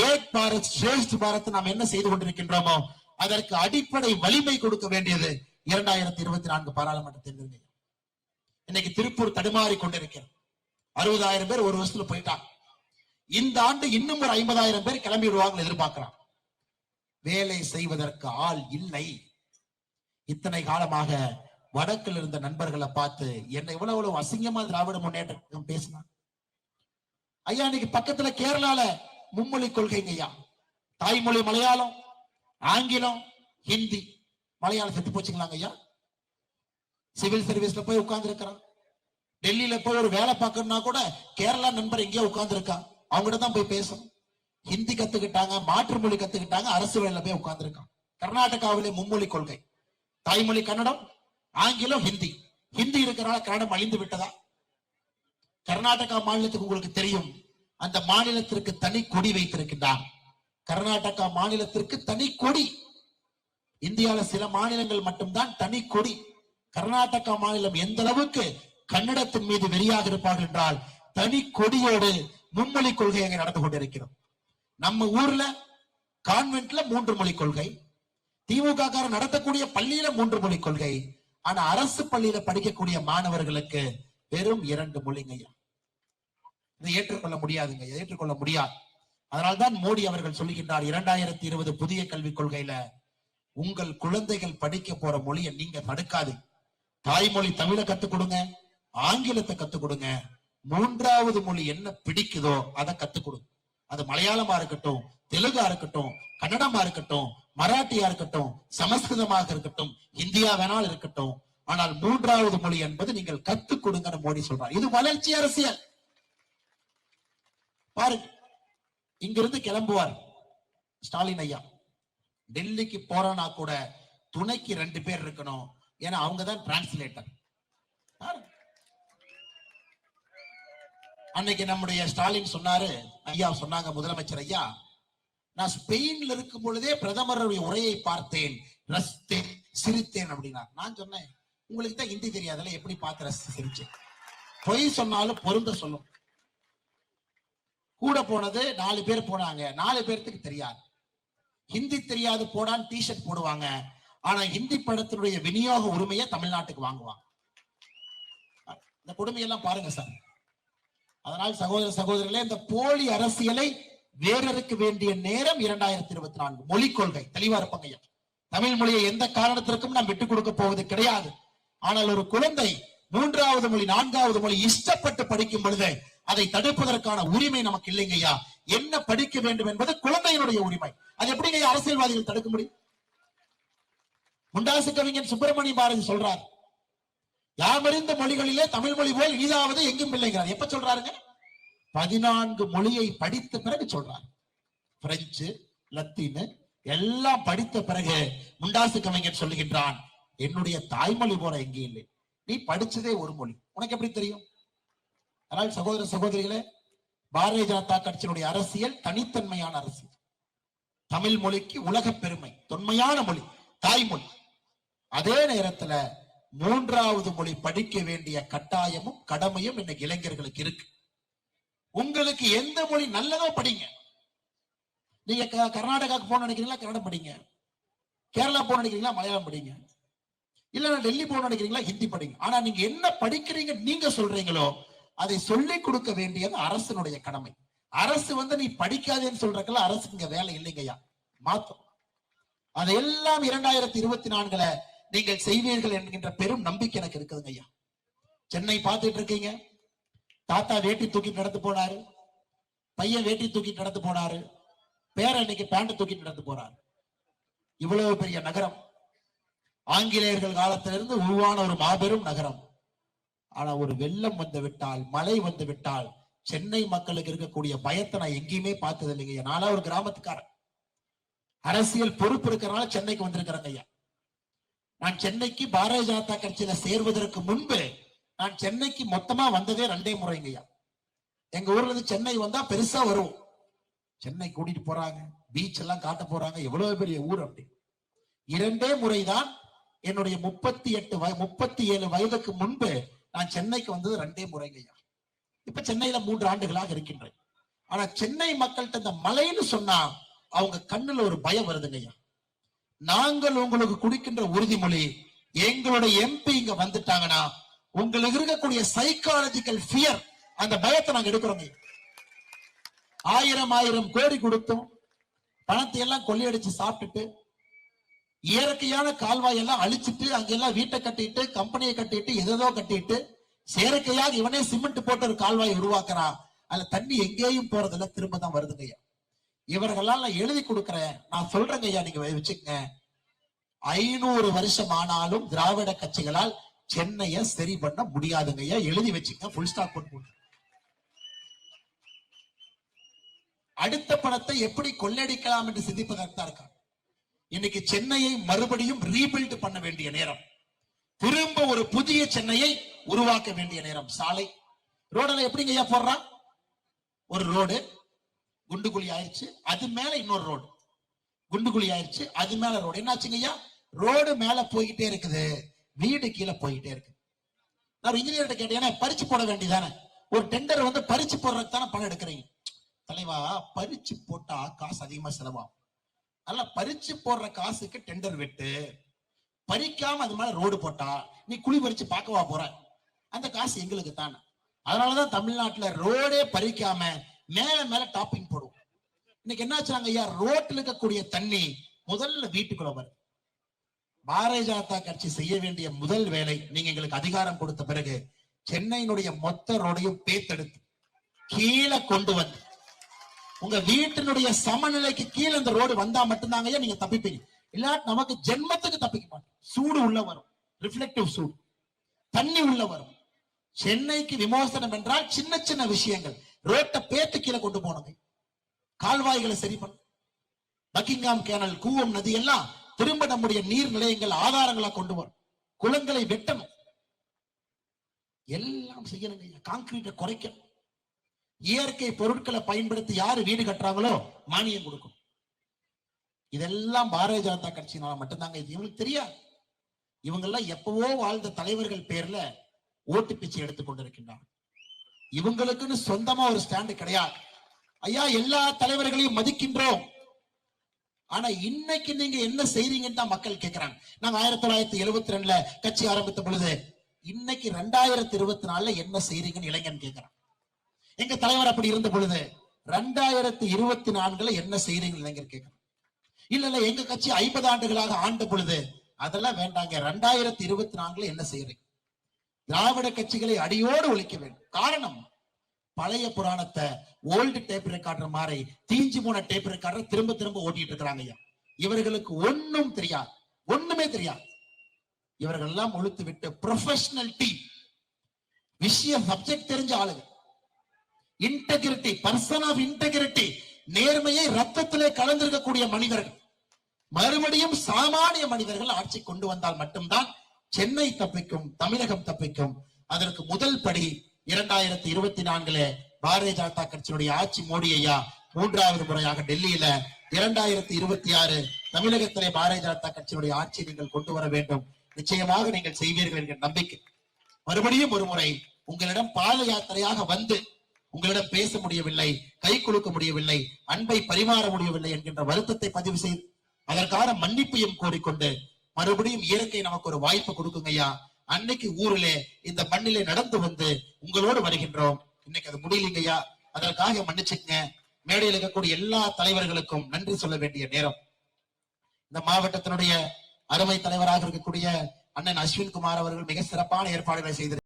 ஏக் பாரத் ஸ்ரேஷ்ட பாரத் நாம் என்ன செய்து கொண்டிருக்கின்றோமோ அதற்கு அடிப்படை வலிமை கொடுக்க வேண்டியது 2024 பாராளுமன்ற தேர்தல். இன்னைக்கு திருப்பூர் தடுமாறி கொண்டிருக்கிறது. 60,000 பேர் ஒரு வருஷத்துல போயிட்டாங்க. இந்த ஆண்டு இன்னும் ஒரு 50,000 பேர் கிளம்பி விடுவாங்க எதிர்பார்க்கிறான். வேலை செய்வதற்கு ஆள் இல்லை. இத்தனை காலமாக வடக்கில் இருந்த நண்பர்களை பார்த்து என்ன இவ்வளவு அசிங்கமா திராவிட முன்னேற்றம் பேசினான். ஐயா, இன்னைக்கு பக்கத்துல கேரளால மும்மொழி கொள்கைங்க ஐயா. தாய்மொழி மலையாளம், ஆங்கிலம், ஹிந்தி. மலையாளம் செத்து போச்சுங்களாங்க ஐயா. சிவில் சர்வீஸ்ல போய் உட்கார்ந்து இருக்கிறான். டெல்லியில போய் ஒரு வேலை பார்க்கணும்னா கூட கேரளா நண்பர் எங்கேயோ உட்கார்ந்து இருக்கான், அவங்ககிட்ட தான் போய் பேசணும். ஹிந்தி கத்துக்கிட்டாங்க, மாற்று மொழி கத்துக்கிட்டாங்க, அரசு வேலையில போய் உட்கார்ந்து இருக்கான். கர்நாடகாவிலே மும்மொழி கொள்கை, தாய்மொழி கன்னடம், ஆங்கிலம், ஹிந்தி. ஹிந்தி இருக்கிறனால கன்னடம் அழிந்து விட்டதா? கர்நாடகா மாநிலத்துக்கு உங்களுக்கு தெரியும், அந்த மாநிலத்திற்கு தனி கொடி வைத்திருக்கின்றார். கர்நாடகா மாநிலத்திற்கு தனி கொடி. இந்தியாவில் சில மாநிலங்கள் மட்டும்தான் தனி கொடி. கர்நாடகா மாநிலம் எந்த அளவுக்கு கன்னடத்தின் மீது வெறியாக இருப்பார்கள் என்றால் தனி கொடியோடு மும்மொழி கொள்கை அங்கே நடந்து கொண்டிருக்கிறோம். நம்ம ஊர்ல கான்வென்ட்ல 3 மொழி கொள்கை, திமுக நடத்தக்கூடிய பள்ளியில 3 மொழி கொள்கை. ஆனா அரசு பள்ளியில படிக்கக்கூடிய மாணவர்களுக்கு வெறும் 2 மொழிங்க. இதை ஏற்றுக்கொள்ள முடியாதுங்க, ஏற்றுக்கொள்ள முடியாது. அதனால்தான் மோடி அவர்கள் சொல்லுகின்றார் 2020 புதிய கல்விக் கொள்கையில உங்கள் குழந்தைகள் படிக்க போற மொழியை நீங்க தடுக்காது. தாய்மொழி தமிழை கத்துக் கொடுங்க, ஆங்கிலத்தை கத்துக் கொடுங்க, 3வது மொழி என்ன பிடிக்குதோ அதை கத்துக் கொடுங்க. அது மலையாளமா இருக்கட்டும், தெலுங்கா இருக்கட்டும், கன்னடமா இருக்கட்டும், மராட்டியா இருக்கட்டும், சமஸ்கிருதமாக இருக்கட்டும், இந்தியா வேணாலும் இருக்கட்டும். ஆனால் 3வது மொழி என்பது நீங்கள் கத்துக் கொடுங்க மோடி சொல்றார். இது வளர்ச்சி அரசியல். பாருங்க, இங்கிருந்து கிளம்புவார் ஸ்டாலின் ஐயா. டெல்லிக்கு போறனா கூட துணைக்கு 2 பேர் இருக்கணும். ஏன்னா அவங்கதான் டிரான்ஸ்லேட்டர். அன்னைக்கு நம்முடைய ஸ்டாலின் சொன்னாரு, ஐயா சொன்னாங்க, முதலமைச்சர் ஐயா, நான் ஸ்பெயின்ல இருக்கும் பொழுதே பிரதமருடைய உரையை பார்த்தேன், ரசித்தேன், சிரித்தேன் அப்படின்னா. நான் சொன்னேன், உங்களுக்கு தான் ஹிந்தி தெரியாதுல, எப்படி பார்த்து ரசித்து சிரிச்சேன்? பொய் சொன்னாலும் பொருந்த சொல்லும். கூட போனது 4 பேர் போனாங்க, 4 பேருக்கு தெரியாது. ஹிந்தி தெரியாது போடான்னு டிஷர்ட் போடுவாங்க, ஆனா ஹிந்தி படத்தினுடைய விநியோக உரிமையை தமிழ்நாட்டுக்கு வாங்குவாங்க. இந்த கொடுமையெல்லாம் பாருங்க சார். அதனால் சகோதர சகோதரிகளே, இந்த போலி அரசியலை வேறறுக்க வேண்டிய நேரம் 2024. மொழிக் கொள்கை தெளிவா இருப்பாங்க ஐயா. தமிழ் மொழியை எந்த காரணத்திற்கும் நாம் விட்டுக் கொடுக்க போவது கிடையாது. ஆனால் ஒரு குழந்தை 3வது மொழி 4வது மொழி இஷ்டப்பட்டு படிக்கும் பொழுது அதை தடுப்பதற்கான உரிமை நமக்கு இல்லைங்க ஐயா. என்ன படிக்க வேண்டும் என்பது குழந்தையினுடைய உரிமை. அது எப்படிங்க அரசியல்வாதிகள் தடுக்க முடியும்? முண்டாசு கவிஞன் சுப்பிரமணிய பாரதி சொல்றார், யாமறிந்த மொழிகளிலே தமிழ் மொழி போல் இனிதாவது எங்கும் இல்லைங்கிறார். எப்ப சொல்றாருங்க? 14 மொழியை படித்த பிறகு சொல்றார். பிரெஞ்சு, லத்தீன் எல்லாம் படித்த பிறகு முண்டாசு கவிஞன் சொல்லுகின்றான், என்னுடைய தாய்மொழி போல எங்கே இல்லை. நீ படிச்சதே ஒரு மொழி, உனக்கு எப்படி தெரியும்? அதனால் சகோதர சகோதரிகளே, பாரதிய ஜனதா கட்சியினுடைய அரசியல் தனித்தன்மையான அரசியல். தமிழ் மொழிக்கு உலக பெருமை, தொன்மையான மொழி, தாய்மொழி. அதே நேரத்துல 3வது மொழி படிக்க வேண்டிய கட்டாயமும் கடமையும் இன்னைக்கு இளைஞர்களுக்கு இருக்கு. உங்களுக்கு எந்த மொழி நல்லதோ படிங்க. நீங்க கர்நாடகாவுக்கு போன நினைக்கிறீங்களா, கன்னடம் படிங்க. கேரளா போன நினைக்கிறீங்களா, மலையாளம் படிங்க. இல்ல டெல்லி போன நினைக்கிறீங்களா, ஹிந்தி படிங்க. ஆனா நீங்க என்ன படிக்கிறீங்க நீங்க சொல்றீங்களோ அதை சொல்லிக் கொடுக்க வேண்டியது அரசனுடைய கடமை. அரசு நீ படிக்காதேன்னு சொல்றதுல அரசுக்கு இங்க வேலை இல்லைங்கய்யா, மாத்தம். அதையெல்லாம் 2024 நீங்கள் செய்வீர்கள் என்கின்ற பெரும் நம்பிக்கை எனக்கு இருக்குதுங்க ஐயா. சென்னை பார்த்துட்டு இருக்கீங்க, தாத்தா வேட்டி தூக்கிட்டு நடந்து போனாரு, பையன் வேட்டி தூக்கிட்டு நடந்து போனாரு, பேர இன்னைக்கு பேண்ட் தூக்கிட்டு நடந்து போறாரு. இவ்வளவு பெரிய நகரம், ஆங்கிலேயர்கள் காலத்திலிருந்து உருவான ஒரு மாபெரும் நகரம். ஆனா ஒரு வெள்ளம் வந்து விட்டால், மழை வந்து விட்டால், சென்னை மக்களுக்கு இருக்கக்கூடிய பயத்தை நான் எங்கேயுமே பார்த்தது இல்லைங்க. நானா ஒரு கிராமத்துக்காரன், அரசியல் பொறுப்பு இருக்கிறனால சென்னைக்கு வந்திருக்கிறேங்க ஐயா. நான் சென்னைக்கு பாரதிய ஜனதா கட்சியில சேர்வதற்கு முன்பு நான் சென்னைக்கு மொத்தமா வந்ததே 2 முறைங்க ஐயா. எங்க ஊர்ல இருந்து சென்னை வந்தா பெருசா வரும், சென்னை கூட்டிட்டு போறாங்க, பீச் எல்லாம் காட்ட போறாங்க, எவ்வளவு பெரிய ஊர் அப்படி. 2 முறைதான் என்னுடைய 37 வயதுக்கு முன்பு நான் சென்னைக்கு வந்தது 2 முறைங்க ஐயா. இப்ப சென்னையில 3 ஆண்டுகளாக இருக்கின்றேன். ஆனா சென்னை மக்கள்கிட்ட இந்த மலைன்னு சொன்னா அவங்க கண்ணுல ஒரு பயம் வருதுங்க ஐயா. நாங்கள் உங்களுக்கு குடிக்கின்ற உறுதிமொழி, எங்களுடைய எம்பி இங்க வந்துட்டாங்கன்னா உங்களுக்கு இருக்கக்கூடிய சைக்காலஜிக்கல் பியர், அந்த பயத்தை நாங்க எடுக்கிறோங்க. 1000 கோடி கொடுத்தோம், பணத்தை எல்லாம் கொள்ளையடிச்சு சாப்பிட்டுட்டு, இயற்கையான கால்வாய் எல்லாம் அழிச்சிட்டு, அங்கெல்லாம் வீட்டை கட்டிட்டு, கம்பெனியை கட்டிட்டு, எதோ கட்டிட்டு, செயற்கையாக இவனே சிமெண்ட் போட்டு ஒரு கால்வாயை உருவாக்குறான். அதுல தண்ணி எங்கேயும் போறதில்ல, திரும்ப தான் வருதுங்க ஐயா. இவர்களால் நான் எழுதி கொடுக்கிறேன், நான் சொல்றேங்க ஐயா, நீங்க வச்சுக்கங்க. 500 வருஷம் ஆனாலும் திராவிட கட்சிகளால் சென்னையை சரி பண்ண முடியாதுங்க ஐயா, எழுதி வச்சுக்க. ஃபுல் ஸ்டாப் போட்டு அடுத்த பணத்தை எப்படி கொள்ளடிக்கலாம் என்று சிந்திப்பதற்கு தான் இருக்காங்க. இன்னைக்கு சென்னையை மறுபடியும் ரீபில்ட் பண்ண வேண்டிய நேரம், திரும்ப ஒரு புதிய சென்னையை உருவாக்க வேண்டிய நேரம். சாலை ரோடுல எப்படிங்க ஐயா போடுறான்? ஒரு ரோடு குண்டுகுழி ஆயிடுச்சு, அது மேல இன்னொரு ரோடு குண்டுகுழி ஆயிடுச்சு, அது மேல ரோடு. என்னாச்சுங்க ஐயா? ரோடு மேல போய்கிட்டே இருக்குது, வீடு கீழே போய்கிட்டே இருக்கு. நான் இன்ஜினியர்கிட்ட கேட்டேன், பறிச்சு போட வேண்டியதானே? ஒரு டெண்டர் பறிச்சு போடுறதுக்கு தானே பணம் எடுக்கிறீங்க. தலைவா, பறிச்சு போட்டா காசு அதிகமா செலவாகும். அதனால பறிச்சு போடுற காசுக்கு டெண்டர் விட்டு, பறிக்காம அது மேல ரோடு போட்டா நீ குழி பறிச்சு பார்க்கவா போற? அந்த காசு எங்களுக்கு தானே. அதனாலதான் தமிழ்நாட்டுல ரோடே பறிக்காம மேல மேல டாப்பிங் போடுவோம். இன்னைக்கு என்னாச்சாங்க ஐயா, ரோட்ல இருக்கக்கூடிய தண்ணி முதல்ல வீட்டுக்குள்ள வருது. பாரதிய ஜனதா கட்சி செய்ய வேண்டிய முதல் வேலை, நீங்க எங்களுக்கு அதிகாரம் கொடுத்த பிறகு சென்னையினுடைய மொத்த ரோடையும் பேத்தெடுத்து கீழே கொண்டு வந்து உங்க வீட்டினுடைய சமநிலைக்கு கீழே இந்த ரோடு வந்தா மட்டும்தாங்க ஐயா நீங்க தப்பிப்பீங்க. இல்லாட்டி நமக்கு ஜென்மத்துக்கு தப்பிக்க மாட்டோம். சூடு உள்ள வரும், ரிஃப்ளெக்டிவ் சூடு, தண்ணி உள்ள வரும். சென்னைக்கு விமோசனம் என்றால் சின்ன சின்ன விஷயங்கள். ரோட்டை பேத்து கீழே கொண்டு போனது, கால்வாய்களை சரி பண்ண, பக்கிங்காம் கேனல், கூவம் நதி எல்லாம் திரும்ப நம்முடைய நீர் நிலையங்கள் ஆதாரங்களா கொண்டு வரும், குளங்களை வெட்டணும், எல்லாம் செய்யணுங்க. கான்கிரீட்டை குறைக்கணும், இயற்கை பொருட்களை பயன்படுத்தி யாரு வீடு கட்டுறாங்களோ மானியம் கொடுக்கும். இதெல்லாம் பாரதிய ஜனதா கட்சியினால மட்டும்தாங்க. இது இவங்களுக்கு தெரியாது. இவங்க எல்லாம் எப்பவோ வாழ்ந்த தலைவர்கள் பேர்ல ஓட்டு பிச்சை எடுத்துக் கொண்டிருக்கின்றார். இவங்களுக்குன்னு சொந்தமா ஒரு ஸ்டாண்டு கிடையாது. ஐயா, எல்லா தலைவர்களையும் மதிக்கின்றோம். ஆனா இன்னைக்கு நீங்க என்ன செய்றீங்கன்னு தான் மக்கள் கேட்கிறாங்க. நாங்க 1972 கட்சி ஆரம்பித்த பொழுது, இன்னைக்கு 2024 என்ன செய்றீங்கன்னு இளைஞன் கேட்கிறான். எங்க தலைவர் அப்படி இருந்த பொழுது 2024 என்ன செய்றீங்க இளைஞர் கேட்கிறான். இல்ல எங்க கட்சி 50 ஆண்டுகளாக ஆண்ட பொழுது, அதெல்லாம் வேண்டாங்க, 2024 என்ன செய்யறீங்க? திராவிட கட்சிகளை அடியோடு ஒழிக்க வேண்டும். காரணம், பழைய புராணத்தை ஓல்டு டேப் ரெக்கார்டர் மாதிரி தீஞ்சு போன டேப் ரெக்கார்டர் திரும்ப திரும்ப ஓட்டிட்டு இருக்கிறாங்க. ஐயா, இவர்களுக்கு ஒண்ணும் தெரியாது, ஒண்ணுமே தெரியாது. இவர்கள் எல்லாம் ஒழுத்து விட்டு ப்ரொஃபஷனல் டீம், விஷயம் சப்ஜெக்ட் தெரிஞ்ச ஆளுங்க, இன்டெகிரிட்டி, பர்சன் ஆஃப் இன்டெகிரிட்டி, நேர்மையை ரத்தத்திலே கலந்திருக்கக்கூடிய மனிதர்கள், மறுபடியும் சாமானிய மனிதர்கள் ஆட்சி கொண்டு வந்தால் மட்டும்தான் சென்னை தப்பிக்கும், தமிழகம் தப்பிக்கும். அதற்கு முதல் படி 2024 பாரதிய ஜனதா கட்சியினுடைய ஆட்சி. மோடி ஐயா 3வது முறையாக டெல்லியில 2026 தமிழகத்திலே பாரதிய ஜனதா கட்சியினுடைய ஆட்சியை நீங்கள் கொண்டு வர வேண்டும். நிச்சயமாக நீங்கள் செய்வீர்கள் என்கிற நம்பிக்கை. மறுபடியும் ஒரு முறை உங்களிடம் பாத யாத்திரையாக வந்து உங்களிடம் பேச முடியவில்லை, கை குலுக்க முடியவில்லை, அன்பை பரிமாற முடியவில்லை என்கின்ற வருத்தத்தை பதிவு செய்து அதற்கான மன்னிப்பையும் கோரிக்கொண்டு மறுபடியும் இயற்கை நமக்கு ஒரு வாய்ப்பு கொடுக்குங்க ஐயா. அன்னைக்கு ஊரிலே இந்த மண்ணிலே நடந்து வந்து உங்களோடு வருகின்றோம். இன்னைக்கு அது முடியலைங்க ஐயா, அதற்காக மன்னிச்சுங்க. மேடையில் இருக்கக்கூடிய எல்லா தலைவர்களுக்கும் நன்றி சொல்ல வேண்டிய நேரம். இந்த மாவட்டத்தினுடைய அருமை தலைவராக இருக்கக்கூடிய அண்ணன் அஸ்வின் குமார் அவர்கள் மிக சிறப்பான ஏற்பாடுகளை செய்திருக்கிறார்.